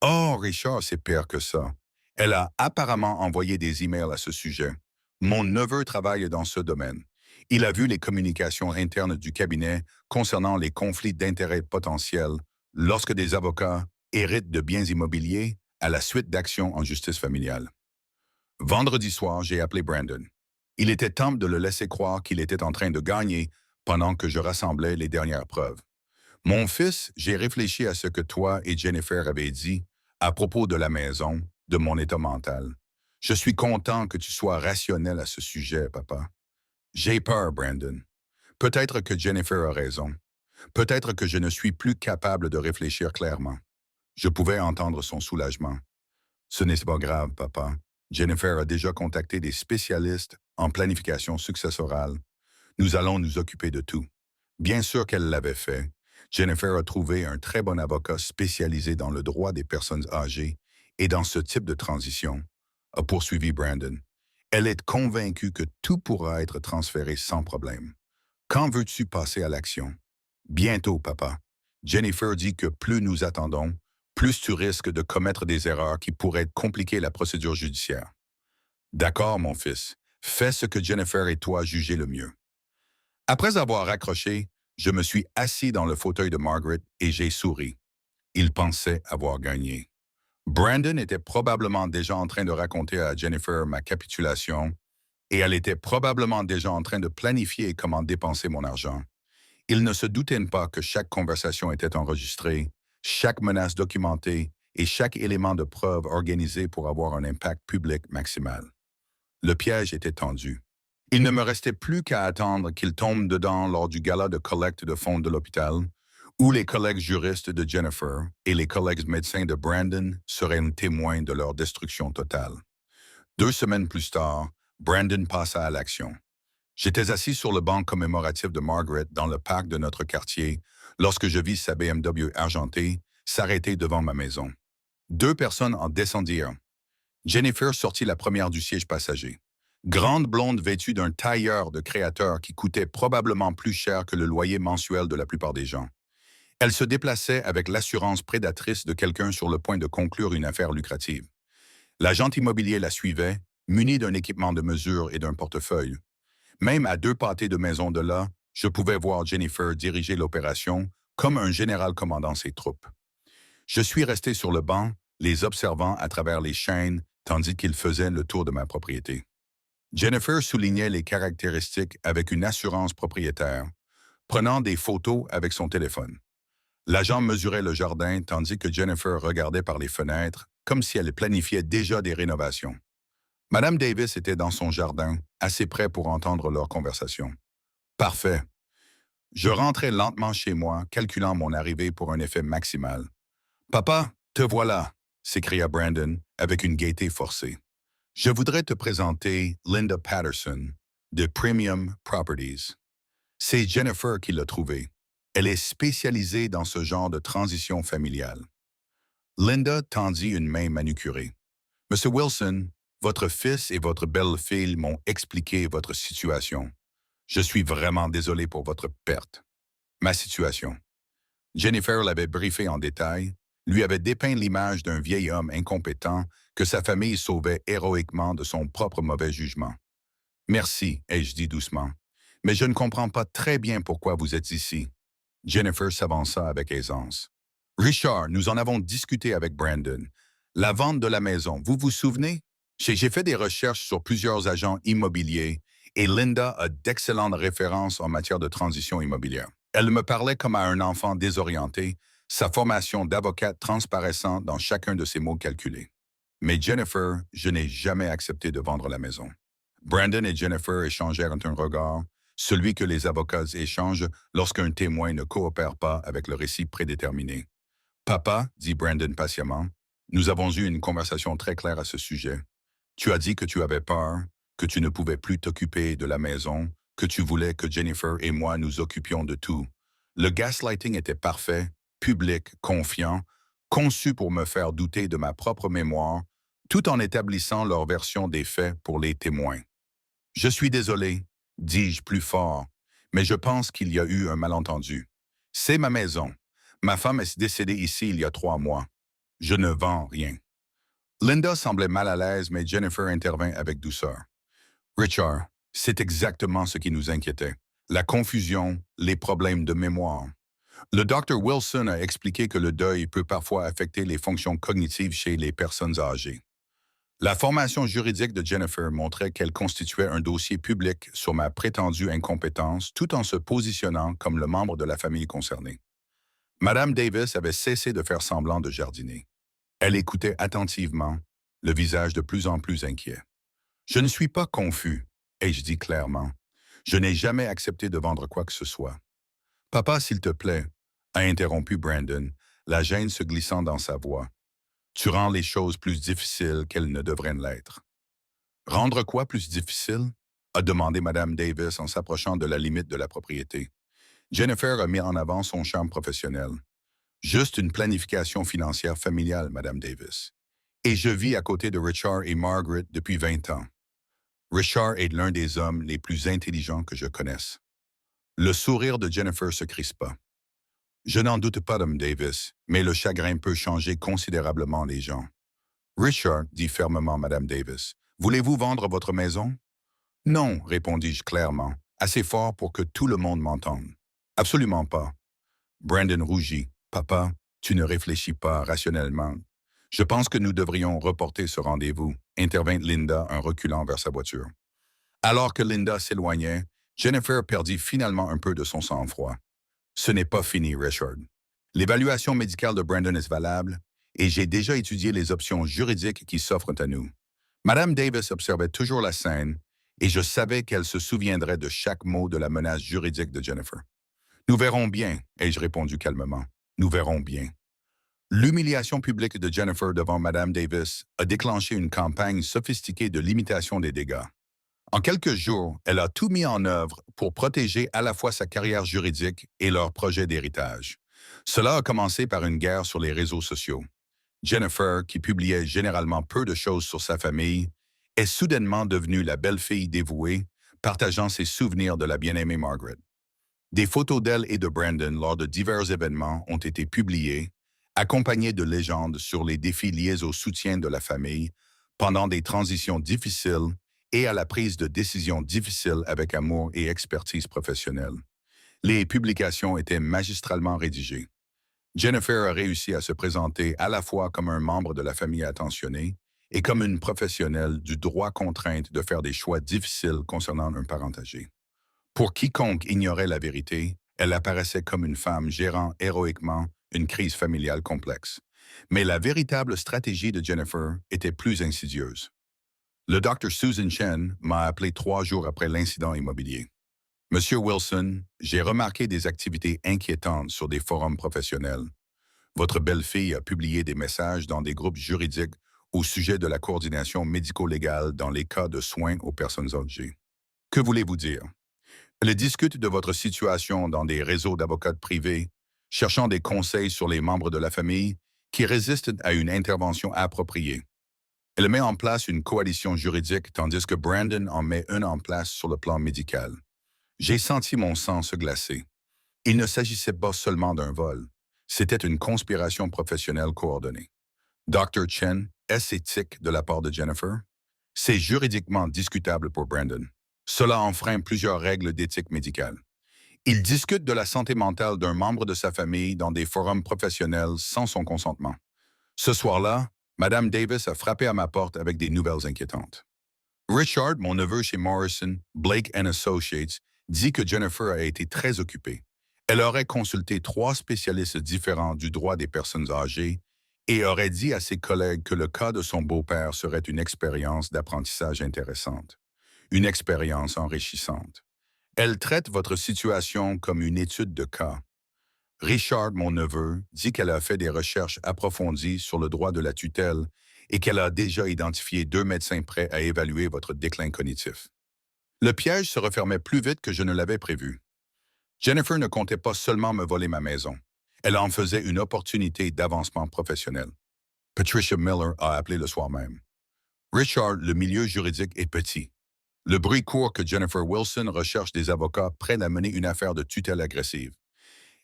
Oh, Richard, c'est pire que ça. Elle a apparemment envoyé des emails à ce sujet. Mon neveu travaille dans ce domaine. Il a vu les communications internes du cabinet concernant les conflits d'intérêts potentiels lorsque des avocats héritent de biens immobiliers à la suite d'actions en justice familiale. Vendredi soir, j'ai appelé Brandon. Il était temps de le laisser croire qu'il était en train de gagner pendant que je rassemblais les dernières preuves. Mon fils, j'ai réfléchi à ce que toi et Jennifer avez dit à propos de la maison, de mon état mental. Je suis content que tu sois rationnel à ce sujet, papa. J'ai peur, Brandon. Peut-être que Jennifer a raison. Peut-être que je ne suis plus capable de réfléchir clairement. Je pouvais entendre son soulagement. Ce n'est pas grave, papa. Jennifer a déjà contacté des spécialistes en planification successorale. Nous allons nous occuper de tout. Bien sûr qu'elle l'avait fait. Jennifer a trouvé un très bon avocat spécialisé dans le droit des personnes âgées et dans ce type de transition, a poursuivi Brandon. Elle est convaincue que tout pourra être transféré sans problème. Quand veux-tu passer à l'action? Bientôt, papa. Jennifer dit que plus nous attendons, plus tu risques de commettre des erreurs qui pourraient compliquer la procédure judiciaire. D'accord, mon fils. Fais ce que Jennifer et toi jugez le mieux. Après avoir raccroché, je me suis assis dans le fauteuil de Margaret et j'ai souri. Il pensait avoir gagné. Brandon était probablement déjà en train de raconter à Jennifer ma capitulation et elle était probablement déjà en train de planifier comment dépenser mon argent. Il ne se doutait pas que chaque conversation était enregistrée, chaque menace documentée et chaque élément de preuve organisé pour avoir un impact public maximal. Le piège était tendu. Il ne me restait plus qu'à attendre qu'il tombe dedans lors du gala de collecte de fonds de l'hôpital, où les collègues juristes de Jennifer et les collègues médecins de Brandon seraient témoins de leur destruction totale. 2 semaines plus tard, Brandon passa à l'action. J'étais assis sur le banc commémoratif de Margaret dans le parc de notre quartier lorsque je vis sa BMW argentée s'arrêter devant ma maison. 2 personnes en descendirent. Jennifer sortit la première du siège passager. Grande blonde vêtue d'un tailleur de créateur qui coûtait probablement plus cher que le loyer mensuel de la plupart des gens. Elle se déplaçait avec l'assurance prédatrice de quelqu'un sur le point de conclure une affaire lucrative. L'agent immobilier la suivait, muni d'un équipement de mesure et d'un portefeuille. Même à 2 pâtés de maison de là, je pouvais voir Jennifer diriger l'opération comme un général commandant ses troupes. Je suis resté sur le banc, les observant à travers les chaînes, tandis qu'ils faisaient le tour de ma propriété. Jennifer soulignait les caractéristiques avec une assurance propriétaire, prenant des photos avec son téléphone. L'agent mesurait le jardin tandis que Jennifer regardait par les fenêtres, comme si elle planifiait déjà des rénovations. Madame Davis était dans son jardin, assez près pour entendre leur conversation. Parfait. Je rentrais lentement chez moi, calculant mon arrivée pour un effet maximal. Papa, te voilà, s'écria Brandon avec une gaieté forcée. Je voudrais te présenter Linda Patterson de Premium Properties. C'est Jennifer qui l'a trouvée. Elle est spécialisée dans ce genre de transition familiale. Linda tendit une main manucurée. Monsieur Wilson, votre fils et votre belle-fille m'ont expliqué votre situation. Je suis vraiment désolé pour votre perte. Ma situation. Jennifer l'avait briefé en détail, lui avait dépeint l'image d'un vieil homme incompétent que sa famille sauvait héroïquement de son propre mauvais jugement. Merci, ai-je dit doucement, mais je ne comprends pas très bien pourquoi vous êtes ici. Jennifer s'avança avec aisance. Richard, nous en avons discuté avec Brandon. La vente de la maison, vous vous souvenez? J'ai fait des recherches sur plusieurs agents immobiliers et Linda a d'excellentes références en matière de transition immobilière. Elle me parlait comme à un enfant désorienté, sa formation d'avocate transparaissant dans chacun de ses mots calculés. Mais Jennifer, je n'ai jamais accepté de vendre la maison. Brandon et Jennifer échangèrent un regard, celui que les avocats échangent lorsqu'un témoin ne coopère pas avec le récit prédéterminé. Papa, dit Brandon patiemment, nous avons eu une conversation très claire à ce sujet. Tu as dit que tu avais peur, que tu ne pouvais plus t'occuper de la maison, que tu voulais que Jennifer et moi nous occupions de tout. Le gaslighting était parfait, public, confiant, conçu pour me faire douter de ma propre mémoire, tout en établissant leur version des faits pour les témoins. Je suis désolé, dis-je plus fort, mais je pense qu'il y a eu un malentendu. C'est ma maison. Ma femme est décédée ici il y a 3 mois. Je ne vends rien. Linda semblait mal à l'aise, mais Jennifer intervint avec douceur. Richard, c'est exactement ce qui nous inquiétait. La confusion, les problèmes de mémoire. Le Dr. Wilson a expliqué que le deuil peut parfois affecter les fonctions cognitives chez les personnes âgées. La formation juridique de Jennifer montrait qu'elle constituait un dossier public sur ma prétendue incompétence tout en se positionnant comme le membre de la famille concernée. Madame Davis avait cessé de faire semblant de jardiner. Elle écoutait attentivement, le visage de plus en plus inquiet. Je ne suis pas confus, ai-je dit clairement. Je n'ai jamais accepté de vendre quoi que ce soit. Papa, s'il te plaît, a interrompu Brandon, la gêne se glissant dans sa voix. Tu rends les choses plus difficiles qu'elles ne devraient l'être. Rendre quoi plus difficile? A demandé Madame Davis en s'approchant de la limite de la propriété. Jennifer a mis en avant son charme professionnel. Juste une planification financière familiale, Madame Davis. Et je vis à côté de Richard et Margaret depuis 20 ans. Richard est l'un des hommes les plus intelligents que je connaisse. Le sourire de Jennifer se crispa. Je n'en doute pas, Madame Davis, mais le chagrin peut changer considérablement les gens. Richard, dit fermement Madame Davis, voulez-vous vendre votre maison? Non, répondis-je clairement, assez fort pour que tout le monde m'entende. Absolument pas. Brandon rougit. Papa, tu ne réfléchis pas rationnellement. Je pense que nous devrions reporter ce rendez-vous, intervint Linda en reculant vers sa voiture. Alors que Linda s'éloignait, Jennifer perdit finalement un peu de son sang-froid. Ce n'est pas fini, Richard. L'évaluation médicale de Brandon est valable et j'ai déjà étudié les options juridiques qui s'offrent à nous. Madame Davis observait toujours la scène et je savais qu'elle se souviendrait de chaque mot de la menace juridique de Jennifer. Nous verrons bien, ai-je répondu calmement. Nous verrons bien. L'humiliation publique de Jennifer devant Madame Davis a déclenché une campagne sophistiquée de limitation des dégâts. En quelques jours, elle a tout mis en œuvre pour protéger à la fois sa carrière juridique et leur projet d'héritage. Cela a commencé par une guerre sur les réseaux sociaux. Jennifer, qui publiait généralement peu de choses sur sa famille, est soudainement devenue la belle-fille dévouée, partageant ses souvenirs de la bien-aimée Margaret. Des photos d'elle et de Brandon lors de divers événements ont été publiées, accompagnées de légendes sur les défis liés au soutien de la famille pendant des transitions difficiles et à la prise de décisions difficiles avec amour et expertise professionnelle. Les publications étaient magistralement rédigées. Jennifer a réussi à se présenter à la fois comme un membre de la famille attentionné et comme une professionnelle du droit contrainte de faire des choix difficiles concernant un parent âgé. Pour quiconque ignorait la vérité, elle apparaissait comme une femme gérant héroïquement une crise familiale complexe. Mais la véritable stratégie de Jennifer était plus insidieuse. Le Dr. Susan Chen m'a appelé 3 jours après l'incident immobilier. Monsieur Wilson, j'ai remarqué des activités inquiétantes sur des forums professionnels. Votre belle-fille a publié des messages dans des groupes juridiques au sujet de la coordination médico-légale dans les cas de soins aux personnes âgées. Que voulez-vous dire? Elle discute de votre situation dans des réseaux d'avocats privés, cherchant des conseils sur les membres de la famille qui résistent à une intervention appropriée. Elle met en place une coalition juridique tandis que Brandon en met une en place sur le plan médical. J'ai senti mon sang se glacer. Il ne s'agissait pas seulement d'un vol. C'était une conspiration professionnelle coordonnée. Dr. Chen, est-ce éthique de la part de Jennifer? C'est juridiquement discutable pour Brandon. Cela enfreint plusieurs règles d'éthique médicale. Il discute de la santé mentale d'un membre de sa famille dans des forums professionnels sans son consentement. Ce soir-là, Madame Davis a frappé à ma porte avec des nouvelles inquiétantes. Richard, mon neveu chez Morrison, Blake Associates, dit que Jennifer a été très occupée. Elle aurait consulté 3 spécialistes différents du droit des personnes âgées et aurait dit à ses collègues que le cas de son beau-père serait une expérience d'apprentissage intéressante, une expérience enrichissante. Elle traite votre situation comme une étude de cas. Richard, mon neveu, dit qu'elle a fait des recherches approfondies sur le droit de la tutelle et qu'elle a déjà identifié 2 médecins prêts à évaluer votre déclin cognitif. Le piège se refermait plus vite que je ne l'avais prévu. Jennifer ne comptait pas seulement me voler ma maison. Elle en faisait une opportunité d'avancement professionnel. Patricia Miller a appelé le soir même. Richard, le milieu juridique est petit. Le bruit court que Jennifer Wilson recherche des avocats prêts à mener une affaire de tutelle agressive.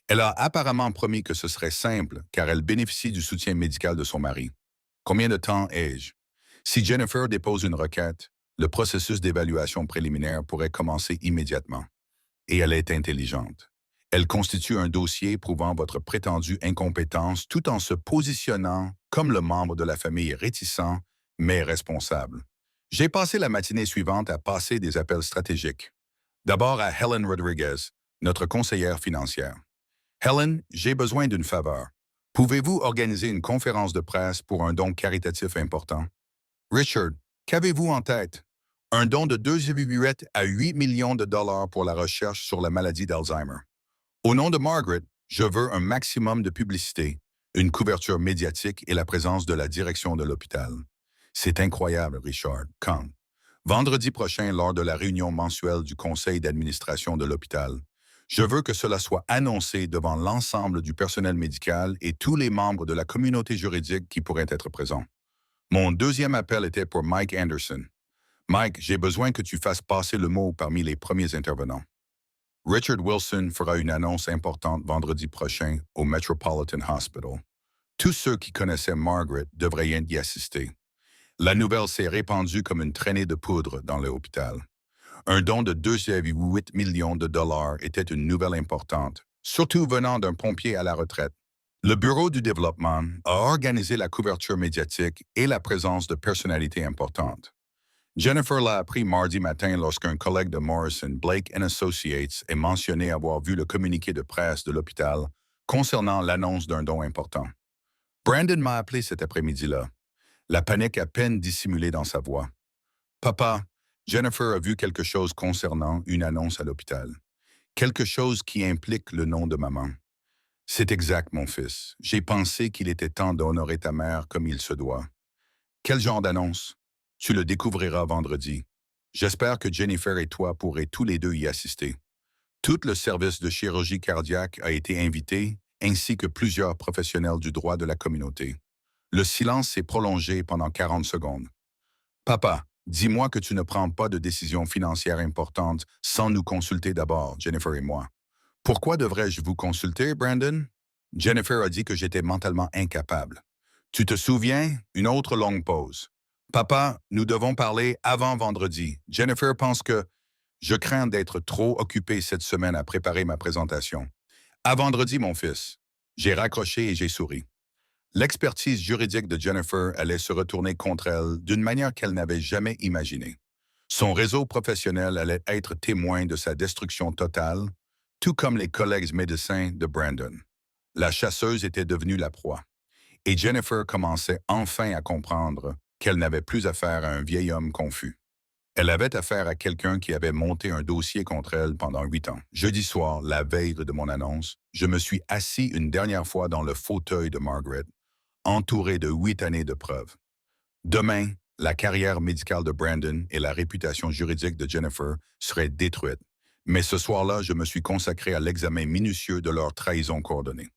Elle a apparemment promis que ce serait simple car elle bénéficie du soutien médical de son mari. Combien de temps ai-je? Si Jennifer dépose une requête, le processus d'évaluation préliminaire pourrait commencer immédiatement. Et elle est intelligente. Elle constitue un dossier prouvant votre prétendue incompétence tout en se positionnant comme le membre de la famille réticent, mais responsable. J'ai passé la matinée suivante à passer des appels stratégiques. D'abord à Helen Rodriguez, notre conseillère financière. Helen, j'ai besoin d'une faveur. Pouvez-vous organiser une conférence de presse pour un don caritatif important? Richard, qu'avez-vous en tête? Un don de 2,8 à 8 millions de dollars pour la recherche sur la maladie d'Alzheimer. Au nom de Margaret, je veux un maximum de publicité, une couverture médiatique et la présence de la direction de l'hôpital. C'est incroyable, Richard. Quand? Vendredi prochain, lors de la réunion mensuelle du conseil d'administration de l'hôpital. Je veux que cela soit annoncé devant l'ensemble du personnel médical et tous les membres de la communauté juridique qui pourraient être présents. Mon deuxième appel était pour Mike Anderson. Mike, j'ai besoin que tu fasses passer le mot parmi les premiers intervenants. Richard Wilson fera une annonce importante vendredi prochain au Metropolitan Hospital. Tous ceux qui connaissaient Margaret devraient y assister. La nouvelle s'est répandue comme une traînée de poudre dans l'hôpital. Un don de 2,8 millions de dollars était une nouvelle importante, surtout venant d'un pompier à la retraite. Le Bureau du développement a organisé la couverture médiatique et la présence de personnalités importantes. Jennifer l'a appris mardi matin lorsqu'un collègue de Morrison, Blake Associates, est mentionné avoir vu le communiqué de presse de l'hôpital concernant l'annonce d'un don important. Brandon m'a appelé cet après-midi-là, la panique à peine dissimulée dans sa voix. Papa, Jennifer a vu quelque chose concernant une annonce à l'hôpital. Quelque chose qui implique le nom de maman. C'est exact, mon fils. J'ai pensé qu'il était temps d'honorer ta mère comme il se doit. Quel genre d'annonce? Tu le découvriras vendredi. J'espère que Jennifer et toi pourrez tous les deux y assister. Tout le service de chirurgie cardiaque a été invité, ainsi que plusieurs professionnels du droit de la communauté. Le silence s'est prolongé pendant 40 secondes. Papa, Dis-moi que tu ne prends pas de décision financière importante sans nous consulter d'abord, Jennifer et moi. Pourquoi devrais-je vous consulter, Brandon? Jennifer a dit que j'étais mentalement incapable. Tu te souviens? Une autre longue pause. Papa, nous devons parler avant vendredi. Jennifer pense que je crains d'être trop occupé cette semaine à préparer ma présentation. À vendredi, mon fils. J'ai raccroché et j'ai souri. L'expertise juridique de Jennifer allait se retourner contre elle d'une manière qu'elle n'avait jamais imaginée. Son réseau professionnel allait être témoin de sa destruction totale, tout comme les collègues médecins de Brandon. La chasseuse était devenue la proie, et Jennifer commençait enfin à comprendre qu'elle n'avait plus affaire à un vieil homme confus. Elle avait affaire à quelqu'un qui avait monté un dossier contre elle pendant 8 ans. Jeudi soir, la veille de mon annonce, je me suis assis une dernière fois dans le fauteuil de Margaret, entouré de 8 années de preuves. Demain, la carrière médicale de Brandon et la réputation juridique de Jennifer seraient détruites. Mais ce soir-là, je me suis consacré à l'examen minutieux de leur trahison coordonnée.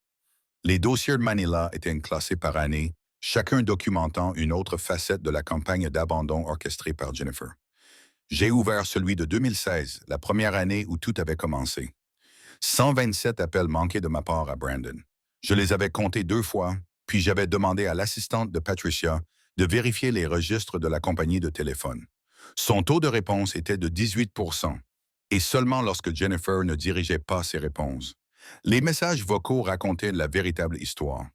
Les dossiers de Manila étaient classés par année, chacun documentant une autre facette de la campagne d'abandon orchestrée par Jennifer. J'ai ouvert celui de 2016, la première année où tout avait commencé. 127 appels manqués de ma part à Brandon. Je les avais comptés 2 fois, puis j'avais demandé à l'assistante de Patricia de vérifier les registres de la compagnie de téléphone. Son taux de réponse était de 18%, et seulement lorsque Jennifer ne dirigeait pas ses réponses. Les messages vocaux racontaient la véritable histoire.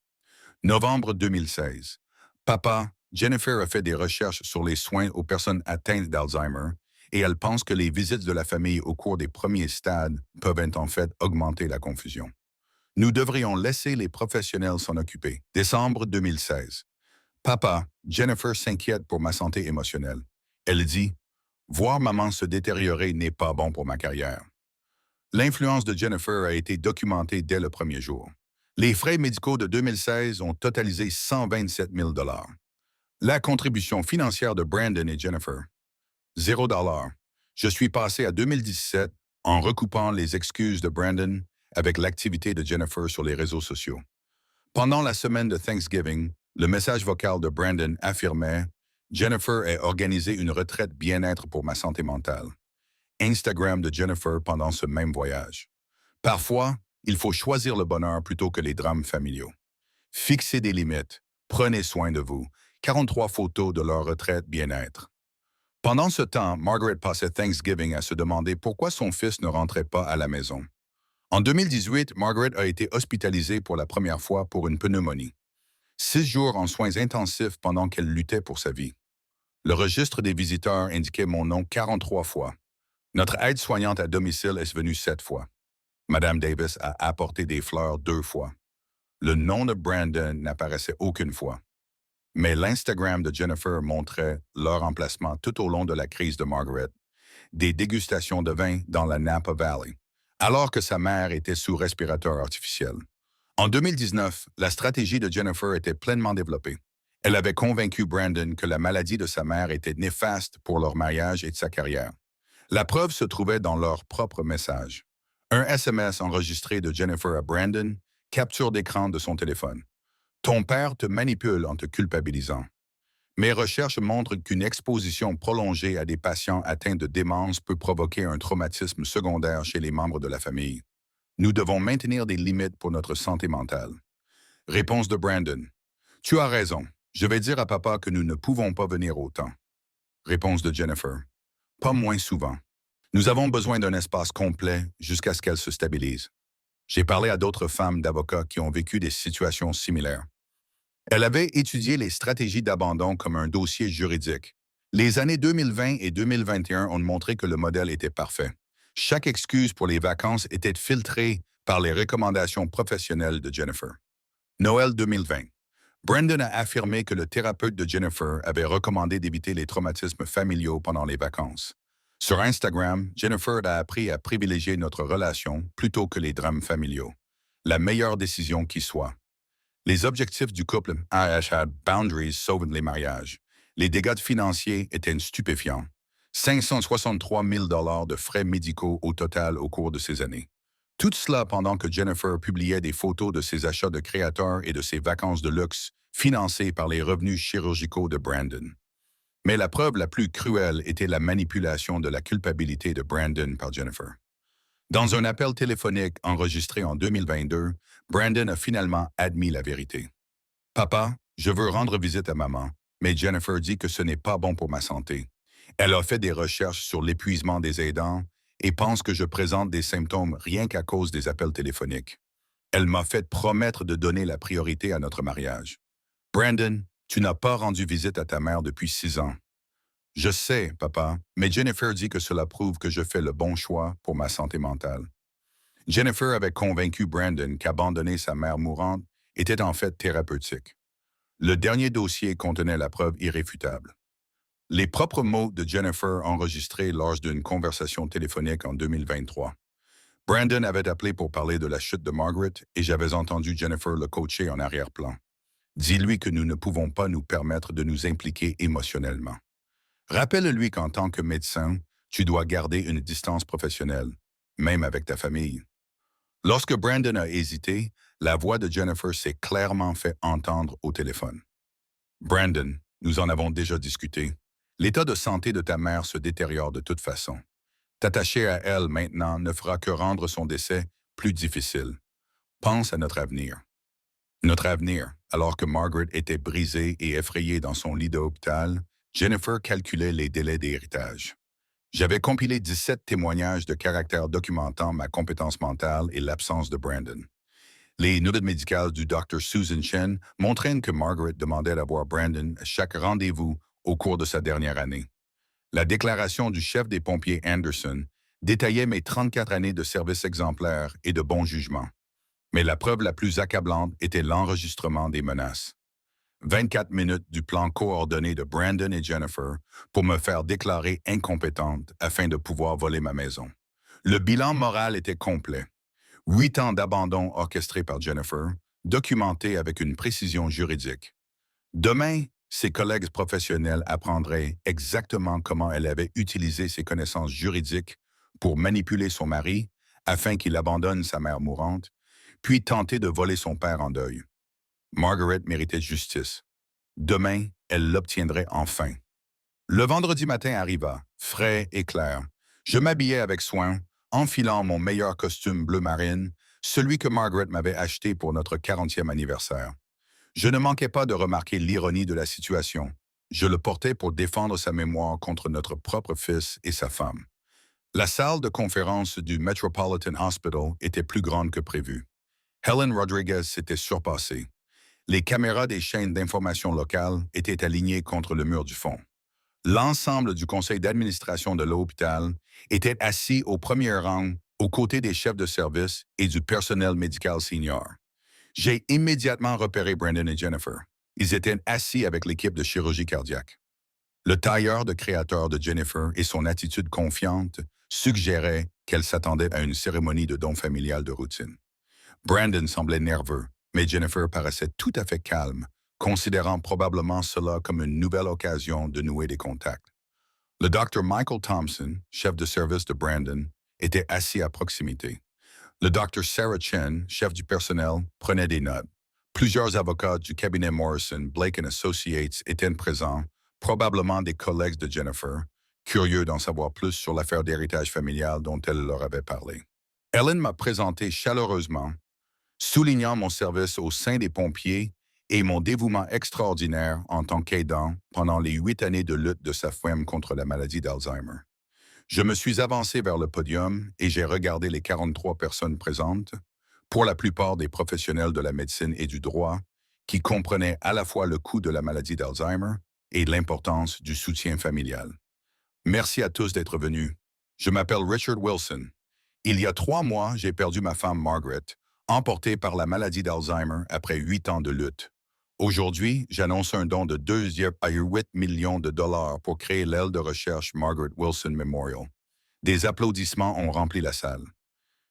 Novembre 2016. Papa, Jennifer a fait des recherches sur les soins aux personnes atteintes d'Alzheimer et elle pense que les visites de la famille au cours des premiers stades peuvent en fait augmenter la confusion. Nous devrions laisser les professionnels s'en occuper. Décembre 2016. Papa, Jennifer s'inquiète pour ma santé émotionnelle. Elle dit, voir maman se détériorer n'est pas bon pour ma carrière. L'influence de Jennifer a été documentée dès le premier jour. Les frais médicaux de 2016 ont totalisé 127 000 $. La contribution financière de Brandon et Jennifer, 0 $. Je suis passé à 2017 en recoupant les excuses de Brandon avec l'activité de Jennifer sur les réseaux sociaux. Pendant la semaine de Thanksgiving, le message vocal de Brandon affirmait « Jennifer a organisé une retraite bien-être pour ma santé mentale ». Instagram de Jennifer pendant ce même voyage. Parfois, il faut choisir le bonheur plutôt que les drames familiaux. Fixez des limites. Prenez soin de vous. 43 photos de leur retraite bien-être. Pendant ce temps, Margaret passait Thanksgiving à se demander pourquoi son fils ne rentrait pas à la maison. En 2018, Margaret a été hospitalisée pour la première fois pour une pneumonie. 6 jours en soins intensifs pendant qu'elle luttait pour sa vie. Le registre des visiteurs indiquait mon nom 43 fois. Notre aide-soignante à domicile est venue 7 fois. Madame Davis a apporté des fleurs 2 fois. Le nom de Brandon n'apparaissait aucune fois. Mais l'Instagram de Jennifer montrait leur emplacement tout au long de la crise de Margaret, des dégustations de vin dans la Napa Valley, alors que sa mère était sous respirateur artificiel. En 2019, la stratégie de Jennifer était pleinement développée. Elle avait convaincu Brandon que la maladie de sa mère était néfaste pour leur mariage et de sa carrière. La preuve se trouvait dans leur propre message. Un SMS enregistré de Jennifer à Brandon, capture d'écran de son téléphone. Ton père te manipule en te culpabilisant. Mes recherches montrent qu'une exposition prolongée à des patients atteints de démence peut provoquer un traumatisme secondaire chez les membres de la famille. Nous devons maintenir des limites pour notre santé mentale. Réponse de Brandon. Tu as raison. Je vais dire à papa que nous ne pouvons pas venir autant. Réponse de Jennifer. Pas moins souvent. Nous avons besoin d'un espace complet jusqu'à ce qu'elle se stabilise. J'ai parlé à d'autres femmes d'avocats qui ont vécu des situations similaires. Elle avait étudié les stratégies d'abandon comme un dossier juridique. Les années 2020 et 2021 ont montré que le modèle était parfait. Chaque excuse pour les vacances était filtrée par les recommandations professionnelles de Jennifer. Noël 2020. Brandon a affirmé que le thérapeute de Jennifer avait recommandé d'éviter les traumatismes familiaux pendant les vacances. Sur Instagram, Jennifer a appris à privilégier notre relation plutôt que les drames familiaux. La meilleure décision qui soit. Les objectifs du couple Boundaries sauvent les mariages. Les dégâts financiers étaient stupéfiants. 563 000 $ de frais médicaux au total au cours de ces années. Tout cela pendant que Jennifer publiait des photos de ses achats de créateurs et de ses vacances de luxe financées par les revenus chirurgicaux de Brandon. Mais la preuve la plus cruelle était la manipulation de la culpabilité de Brandon par Jennifer. Dans un appel téléphonique enregistré en 2022, Brandon a finalement admis la vérité. Papa, je veux rendre visite à maman, mais Jennifer dit que ce n'est pas bon pour ma santé. Elle a fait des recherches sur l'épuisement des aidants et pense que je présente des symptômes rien qu'à cause des appels téléphoniques. Elle m'a fait promettre de donner la priorité à notre mariage. Brandon, tu n'as pas rendu visite à ta mère depuis 6 ans. Je sais, papa, mais Jennifer dit que cela prouve que je fais le bon choix pour ma santé mentale. Jennifer avait convaincu Brandon qu'abandonner sa mère mourante était en fait thérapeutique. Le dernier dossier contenait la preuve irréfutable. Les propres mots de Jennifer enregistrés lors d'une conversation téléphonique en 2023. Brandon avait appelé pour parler de la chute de Margaret et j'avais entendu Jennifer le coacher en arrière-plan. Dis-lui que nous ne pouvons pas nous permettre de nous impliquer émotionnellement. Rappelle-lui qu'en tant que médecin, tu dois garder une distance professionnelle, même avec ta famille. Lorsque Brandon a hésité, la voix de Jennifer s'est clairement fait entendre au téléphone. Brandon, nous en avons déjà discuté. L'état de santé de ta mère se détériore de toute façon. T'attacher à elle maintenant ne fera que rendre son décès plus difficile. Pense à notre avenir. Notre avenir, alors que Margaret était brisée et effrayée dans son lit d'hôpital, Jennifer calculait les délais d'héritage. J'avais compilé 17 témoignages de caractère documentant ma compétence mentale et l'absence de Brandon. Les notes médicales du Dr. Susan Chen montraient que Margaret demandait à voir Brandon à chaque rendez-vous au cours de sa dernière année. La déclaration du chef des pompiers Anderson détaillait mes 34 années de service exemplaire et de bon jugement. Mais la preuve la plus accablante était l'enregistrement des menaces. 24 minutes du plan coordonné de Brandon et Jennifer pour me faire déclarer incompétente afin de pouvoir voler ma maison. Le bilan moral était complet. 8 ans d'abandon orchestré par Jennifer, documenté avec une précision juridique. Demain, ses collègues professionnels apprendraient exactement comment elle avait utilisé ses connaissances juridiques pour manipuler son mari afin qu'il abandonne sa mère mourante, puis tenter de voler son père en deuil. Margaret méritait justice. Demain, elle l'obtiendrait enfin. Le vendredi matin arriva, frais et clair. Je m'habillais avec soin, enfilant mon meilleur costume bleu marine, celui que Margaret m'avait acheté pour notre 40e anniversaire. Je ne manquais pas de remarquer l'ironie de la situation. Je le portais pour défendre sa mémoire contre notre propre fils et sa femme. La salle de conférence du Metropolitan Hospital était plus grande que prévu. Helen Rodriguez s'était surpassée. Les caméras des chaînes d'information locales étaient alignées contre le mur du fond. L'ensemble du conseil d'administration de l'hôpital était assis au premier rang aux côtés des chefs de service et du personnel médical senior. J'ai immédiatement repéré Brandon et Jennifer. Ils étaient assis avec l'équipe de chirurgie cardiaque. Le tailleur de créateur de Jennifer et son attitude confiante suggéraient qu'elle s'attendait à une cérémonie de don familial de routine. Brandon semblait nerveux, mais Jennifer paraissait tout à fait calme, considérant probablement cela comme une nouvelle occasion de nouer des contacts. Le Dr. Michael Thompson, chef de service de Brandon, était assis à proximité. Le Dr. Sarah Chen, chef du personnel, prenait des notes. Plusieurs avocats du cabinet Morrison, Blake Associates étaient présents, probablement des collègues de Jennifer, curieux d'en savoir plus sur l'affaire d'héritage familial dont elle leur avait parlé. Ellen m'a présenté chaleureusement, soulignant mon service au sein des pompiers et mon dévouement extraordinaire en tant qu'aidant pendant les 8 années de lutte de sa femme contre la maladie d'Alzheimer. Je me suis avancé vers le podium et j'ai regardé les 43 personnes présentes, pour la plupart des professionnels de la médecine et du droit, qui comprenaient à la fois le coût de la maladie d'Alzheimer et l'importance du soutien familial. Merci à tous d'être venus. Je m'appelle Richard Wilson. Il y a 3 mois, j'ai perdu ma femme Margaret, emportée par la maladie d'Alzheimer après 8 ans de lutte. Aujourd'hui, j'annonce un don de 2,8 millions de dollars pour créer l'aile de recherche Margaret Wilson Memorial. Des applaudissements ont rempli la salle.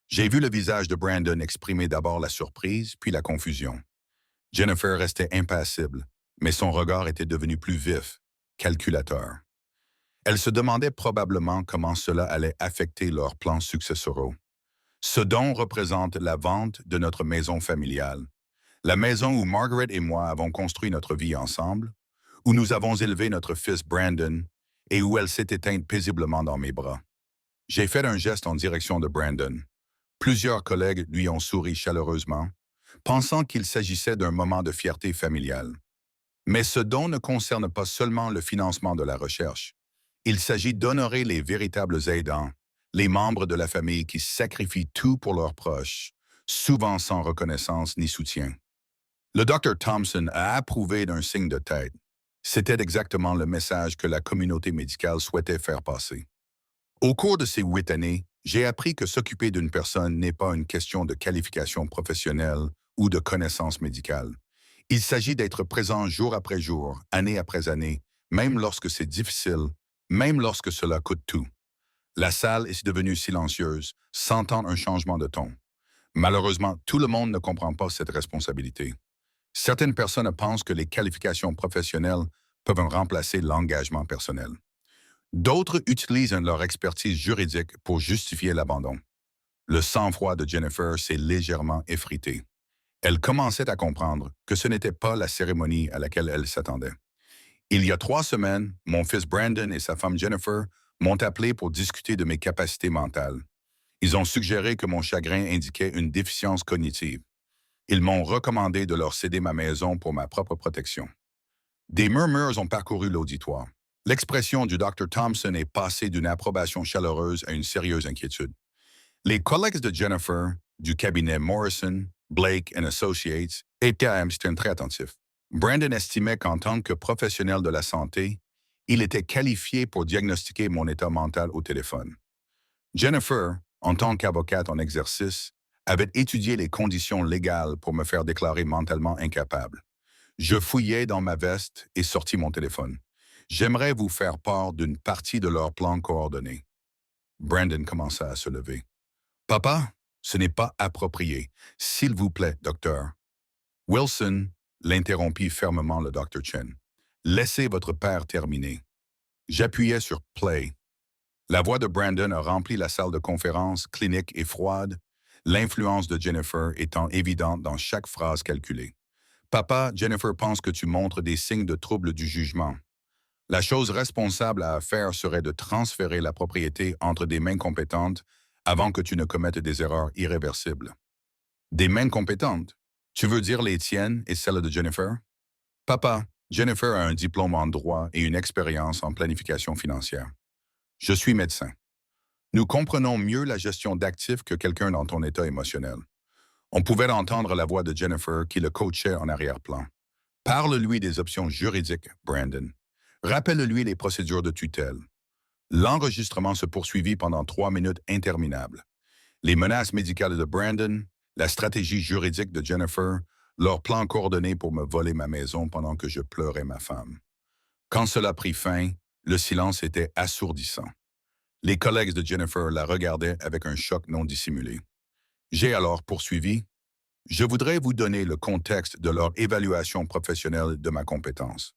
J'ai vu le visage de Brandon exprimer d'abord la surprise, puis la confusion. Jennifer restait impassible, mais son regard était devenu plus vif, calculateur. Elle se demandait probablement comment cela allait affecter leurs plans successoraux. Ce don représente la vente de notre maison familiale. La maison où Margaret et moi avons construit notre vie ensemble, où nous avons élevé notre fils Brandon et où elle s'est éteinte paisiblement dans mes bras. J'ai fait un geste en direction de Brandon. Plusieurs collègues lui ont souri chaleureusement, pensant qu'il s'agissait d'un moment de fierté familiale. Mais ce don ne concerne pas seulement le financement de la recherche. Il s'agit d'honorer les véritables aidants, les membres de la famille qui sacrifient tout pour leurs proches, souvent sans reconnaissance ni soutien. Le Dr Thompson a approuvé d'un signe de tête. C'était exactement le message que la communauté médicale souhaitait faire passer. Au cours de ces 8 années, j'ai appris que s'occuper d'une personne n'est pas une question de qualification professionnelle ou de connaissances médicales. Il s'agit d'être présent jour après jour, année après année, même lorsque c'est difficile, même lorsque cela coûte tout. La salle est devenue silencieuse, sentant un changement de ton. Malheureusement, tout le monde ne comprend pas cette responsabilité. Certaines personnes pensent que les qualifications professionnelles peuvent remplacer l'engagement personnel. D'autres utilisent leur expertise juridique pour justifier l'abandon. Le sang-froid de Jennifer s'est légèrement effrité. Elle commençait à comprendre que ce n'était pas la cérémonie à laquelle elle s'attendait. Il y a 3 semaines, mon fils Brandon et sa femme Jennifer m'ont appelé pour discuter de mes capacités mentales. Ils ont suggéré que mon chagrin indiquait une déficience cognitive. Ils m'ont recommandé de leur céder ma maison pour ma propre protection. Des murmures ont parcouru l'auditoire. L'expression du Dr Thompson est passée d'une approbation chaleureuse à une sérieuse inquiétude. Les collègues de Jennifer, du cabinet Morrison, Blake Associates, étaient très attentifs. Brandon estimait qu'en tant que professionnel de la santé, il était qualifié pour diagnostiquer mon état mental au téléphone. Jennifer, en tant qu'avocate en exercice, avait étudié les conditions légales pour me faire déclarer mentalement incapable. Je fouillai dans ma veste et sortis mon téléphone. J'aimerais vous faire part d'une partie de leur plan coordonné. Brandon commença à se lever. Papa, ce n'est pas approprié. S'il vous plaît, docteur. Wilson, l'interrompit fermement le Dr Chen. Laissez votre père terminer. J'appuyais sur Play. La voix de Brandon a rempli la salle de conférence, clinique et froide, l'influence de Jennifer étant évidente dans chaque phrase calculée. Papa, Jennifer pense que tu montres des signes de trouble du jugement. La chose responsable à faire serait de transférer la propriété entre des mains compétentes avant que tu ne commettes des erreurs irréversibles. Des mains compétentes? Tu veux dire les tiennes et celles de Jennifer? Papa, Jennifer a un diplôme en droit et une expérience en planification financière. Je suis médecin. Nous comprenons mieux la gestion d'actifs que quelqu'un dans ton état émotionnel. On pouvait entendre la voix de Jennifer qui le coachait en arrière-plan. Parle-lui des options juridiques, Brandon. Rappelle-lui les procédures de tutelle. L'enregistrement se poursuivit pendant 3 minutes interminables. Les menaces médicales de Brandon, la stratégie juridique de Jennifer, leur plan coordonné pour me voler ma maison pendant que je pleurais ma femme. Quand cela prit fin, le silence était assourdissant. Les collègues de Jennifer la regardaient avec un choc non dissimulé. J'ai alors poursuivi. Je voudrais vous donner le contexte de leur évaluation professionnelle de ma compétence.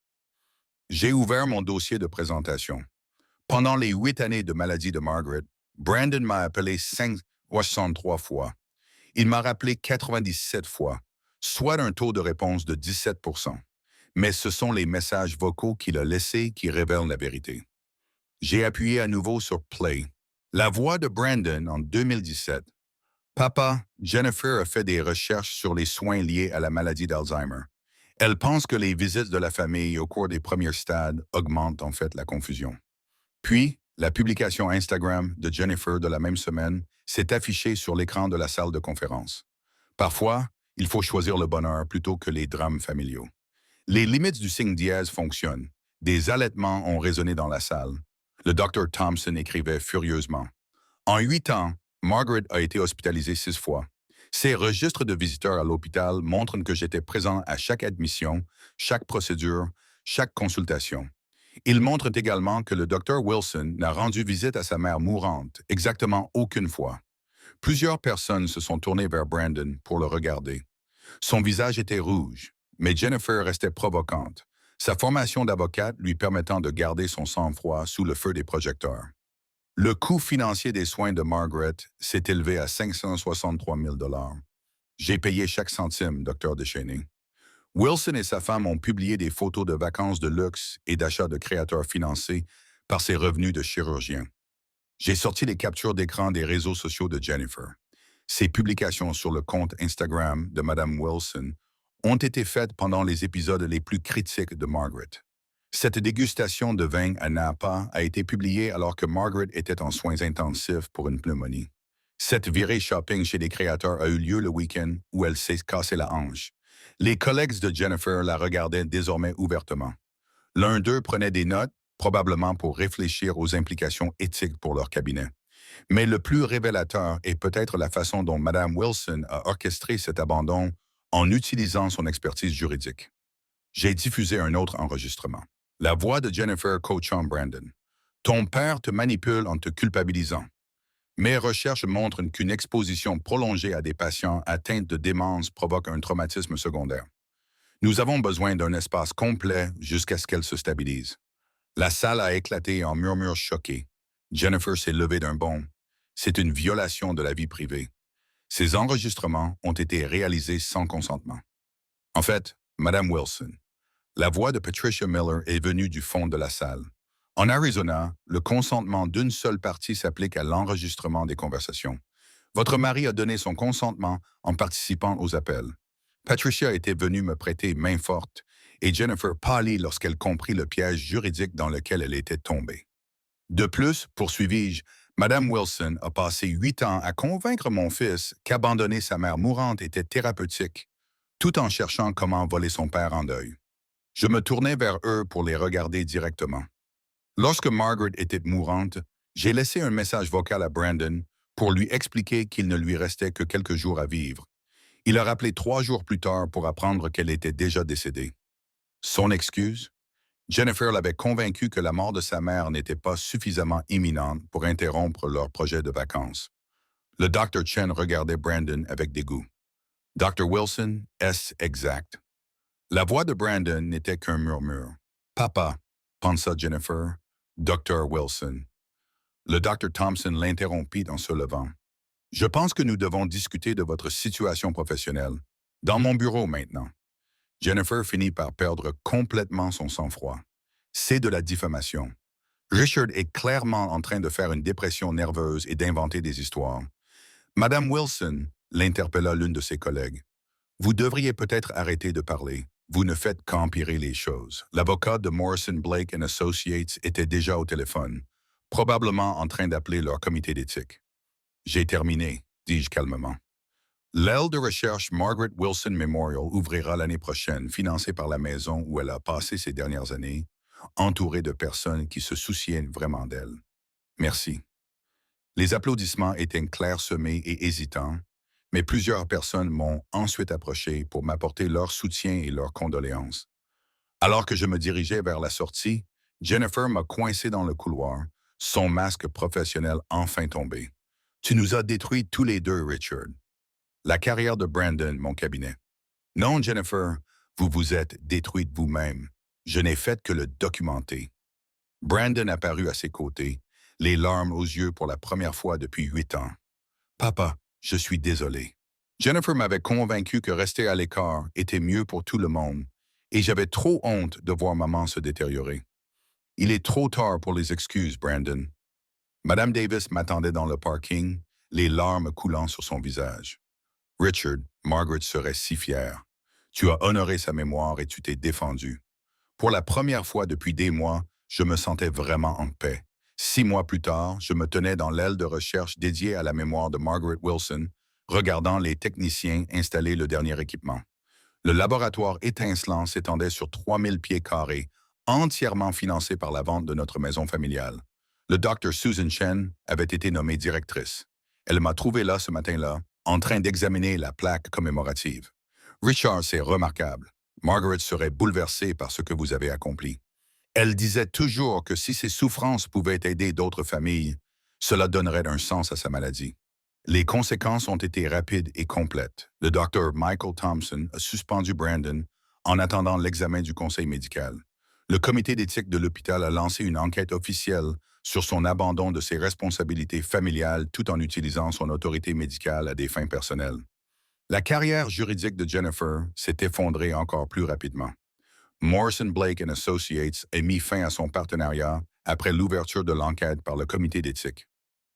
J'ai ouvert mon dossier de présentation. Pendant les 8 années de maladie de Margaret, Brandon m'a appelé 63 fois. Il m'a rappelé 97 fois, soit un taux de réponse de 17%. Mais ce sont les messages vocaux qu'il a laissés qui révèlent la vérité. J'ai appuyé à nouveau sur Play. La voix de Brandon en 2017. Papa, Jennifer a fait des recherches sur les soins liés à la maladie d'Alzheimer. Elle pense que les visites de la famille au cours des premiers stades augmentent en fait la confusion. Puis, la publication Instagram de Jennifer de la même semaine s'est affichée sur l'écran de la salle de conférence. Parfois, il faut choisir le bonheur plutôt que les drames familiaux. Les limites du signe dièse fonctionnent. Des allaitements ont résonné dans la salle. Le Dr Thompson écrivait furieusement. En 8 ans, Margaret a été hospitalisée 6 fois. Ces registres de visiteurs à l'hôpital montrent que j'étais présent à chaque admission, chaque procédure, chaque consultation. Ils montrent également que le Dr Wilson n'a rendu visite à sa mère mourante exactement aucune fois. Plusieurs personnes se sont tournées vers Brandon pour le regarder. Son visage était rouge, mais Jennifer restait provocante, sa formation d'avocate lui permettant de garder son sang-froid sous le feu des projecteurs. Le coût financier des soins de Margaret s'est élevé à 563 000 $. J'ai payé chaque centime, Dr Deschênes. Wilson et sa femme ont publié des photos de vacances de luxe et d'achats de créateurs financés par ses revenus de chirurgien. J'ai sorti les captures d'écran des réseaux sociaux de Jennifer. Ces publications sur le compte Instagram de Madame Wilson ont été faites pendant les épisodes les plus critiques de Margaret. Cette dégustation de vin à Napa a été publiée alors que Margaret était en soins intensifs pour une pneumonie. Cette virée shopping chez des créateurs a eu lieu le week-end où elle s'est cassé la hanche. Les collègues de Jennifer la regardaient désormais ouvertement. L'un d'eux prenait des notes, probablement pour réfléchir aux implications éthiques pour leur cabinet. Mais le plus révélateur est peut-être la façon dont Mme Wilson a orchestré cet abandon en utilisant son expertise juridique. J'ai diffusé un autre enregistrement. La voix de Jennifer coachant Brandon. Ton père te manipule en te culpabilisant. Mes recherches montrent qu'une exposition prolongée à des patients atteints de démence provoque un traumatisme secondaire. Nous avons besoin d'un espace complet jusqu'à ce qu'elle se stabilise. La salle a éclaté en murmures choqués. Jennifer s'est levée d'un bond. C'est une violation de la vie privée. Ces enregistrements ont été réalisés sans consentement. En fait, Madame Wilson, la voix de Patricia Miller est venue du fond de la salle. En Arizona, le consentement d'une seule partie s'applique à l'enregistrement des conversations. Votre mari a donné son consentement en participant aux appels. Patricia était venue me prêter main forte et Jennifer pâlit lorsqu'elle comprit le piège juridique dans lequel elle était tombée. De plus, poursuivis-je, Madame Wilson a passé 8 ans à convaincre mon fils qu'abandonner sa mère mourante était thérapeutique, tout en cherchant comment voler son père en deuil. Je me tournai vers eux pour les regarder directement. Lorsque Margaret était mourante, j'ai laissé un message vocal à Brandon pour lui expliquer qu'il ne lui restait que quelques jours à vivre. Il a rappelé 3 jours plus tard pour apprendre qu'elle était déjà décédée. Son excuse? Jennifer l'avait convaincu que la mort de sa mère n'était pas suffisamment imminente pour interrompre leur projet de vacances. Le Dr. Chen regardait Brandon avec dégoût. Dr. Wilson, est-ce exact? La voix de Brandon n'était qu'un murmure. Papa, pensa Jennifer. Dr. Wilson. Le Dr. Thompson l'interrompit en se levant. Je pense que nous devons discuter de votre situation professionnelle. Dans mon bureau maintenant. Jennifer finit par perdre complètement son sang-froid. C'est de la diffamation. Richard est clairement en train de faire une dépression nerveuse et d'inventer des histoires. Madame Wilson, l'interpella l'une de ses collègues. Vous devriez peut-être arrêter de parler. Vous ne faites qu'empirer les choses. L'avocat de Morrison Blake and Associates était déjà au téléphone, probablement en train d'appeler leur comité d'éthique. J'ai terminé, dis-je calmement. L'aile de recherche Margaret Wilson Memorial ouvrira l'année prochaine, financée par la maison où elle a passé ses dernières années, entourée de personnes qui se souciaient vraiment d'elle. Merci. Les applaudissements étaient clairsemés et hésitants, mais plusieurs personnes m'ont ensuite approché pour m'apporter leur soutien et leurs condoléances. Alors que je me dirigeais vers la sortie, Jennifer m'a coincé dans le couloir, son masque professionnel enfin tombé. Tu nous as détruits tous les deux, Richard. La carrière de Brandon, mon cabinet. Non, Jennifer, vous vous êtes détruite vous-même. Je n'ai fait que le documenter. Brandon apparut à ses côtés, les larmes aux yeux pour la première fois depuis 8 ans. Papa, je suis désolé. Jennifer m'avait convaincu que rester à l'écart était mieux pour tout le monde, et j'avais trop honte de voir maman se détériorer. Il est trop tard pour les excuses, Brandon. Madame Davis m'attendait dans le parking, les larmes coulant sur son visage. Richard, Margaret serait si fière. Tu as honoré sa mémoire et tu t'es défendu. Pour la première fois depuis des mois, je me sentais vraiment en paix. 6 mois plus tard, je me tenais dans l'aile de recherche dédiée à la mémoire de Margaret Wilson, regardant les techniciens installer le dernier équipement. Le laboratoire étincelant s'étendait sur 3000 pieds carrés, entièrement financé par la vente de notre maison familiale. Le Dr. Susan Chen avait été nommée directrice. Elle m'a trouvé là ce matin-là, en train d'examiner la plaque commémorative. Richard, c'est remarquable. Margaret serait bouleversée par ce que vous avez accompli. Elle disait toujours que si ses souffrances pouvaient aider d'autres familles, cela donnerait un sens à sa maladie. Les conséquences ont été rapides et complètes. Le Dr. Michael Thompson a suspendu Brandon en attendant l'examen du conseil médical. Le comité d'éthique de l'hôpital a lancé une enquête officielle sur son abandon de ses responsabilités familiales tout en utilisant son autorité médicale à des fins personnelles. La carrière juridique de Jennifer s'est effondrée encore plus rapidement. Morrison Blake Associates a mis fin à son partenariat après l'ouverture de l'enquête par le comité d'éthique.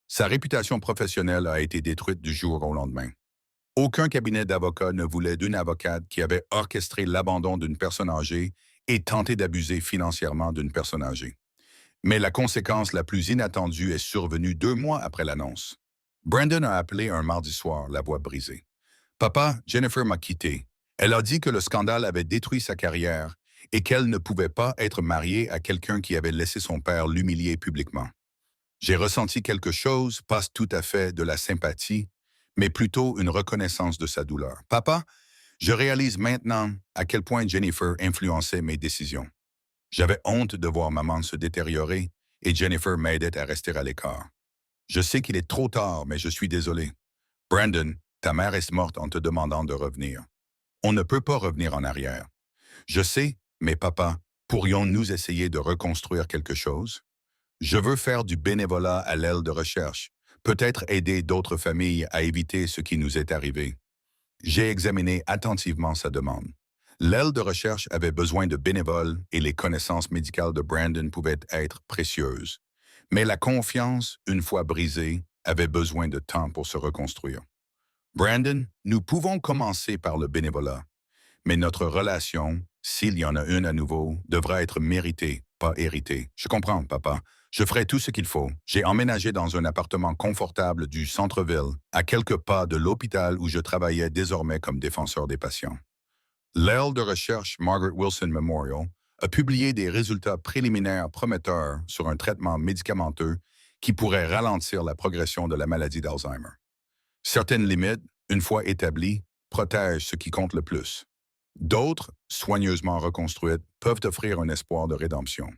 Sa réputation professionnelle a été détruite du jour au lendemain. Aucun cabinet d'avocats ne voulait d'une avocate qui avait orchestré l'abandon d'une personne âgée et tenté d'abuser financièrement d'une personne âgée. Mais la conséquence la plus inattendue est survenue 2 mois après l'annonce. Brandon a appelé un mardi soir, la voix brisée. Papa, Jennifer m'a quitté. Elle a dit que le scandale avait détruit sa carrière et qu'elle ne pouvait pas être mariée à quelqu'un qui avait laissé son père l'humilier publiquement. J'ai ressenti quelque chose, pas tout à fait de la sympathie, mais plutôt une reconnaissance de sa douleur. Papa, je réalise maintenant à quel point Jennifer influençait mes décisions. J'avais honte de voir maman se détériorer et Jennifer m'aidait à rester à l'écart. Je sais qu'il est trop tard, mais je suis désolé. Brandon, ta mère est morte en te demandant de revenir. On ne peut pas revenir en arrière. Je sais, mais papa, pourrions-nous essayer de reconstruire quelque chose? Je veux faire du bénévolat à l'aile de recherche, peut-être aider d'autres familles à éviter ce qui nous est arrivé. J'ai examiné attentivement sa demande. L'aile de recherche avait besoin de bénévoles et les connaissances médicales de Brandon pouvaient être précieuses. Mais la confiance, une fois brisée, avait besoin de temps pour se reconstruire. Brandon, nous pouvons commencer par le bénévolat, mais notre relation, s'il y en a une à nouveau, devra être méritée, pas héritée. Je comprends, papa. Je ferai tout ce qu'il faut. J'ai emménagé dans un appartement confortable du centre-ville, à quelques pas de l'hôpital où je travaillais désormais comme défenseur des patients. L'aile de recherche Margaret Wilson Memorial a publié des résultats préliminaires prometteurs sur un traitement médicamenteux qui pourrait ralentir la progression de la maladie d'Alzheimer. Certaines limites, une fois établies, protègent ce qui compte le plus. D'autres, soigneusement reconstruites, peuvent offrir un espoir de rédemption.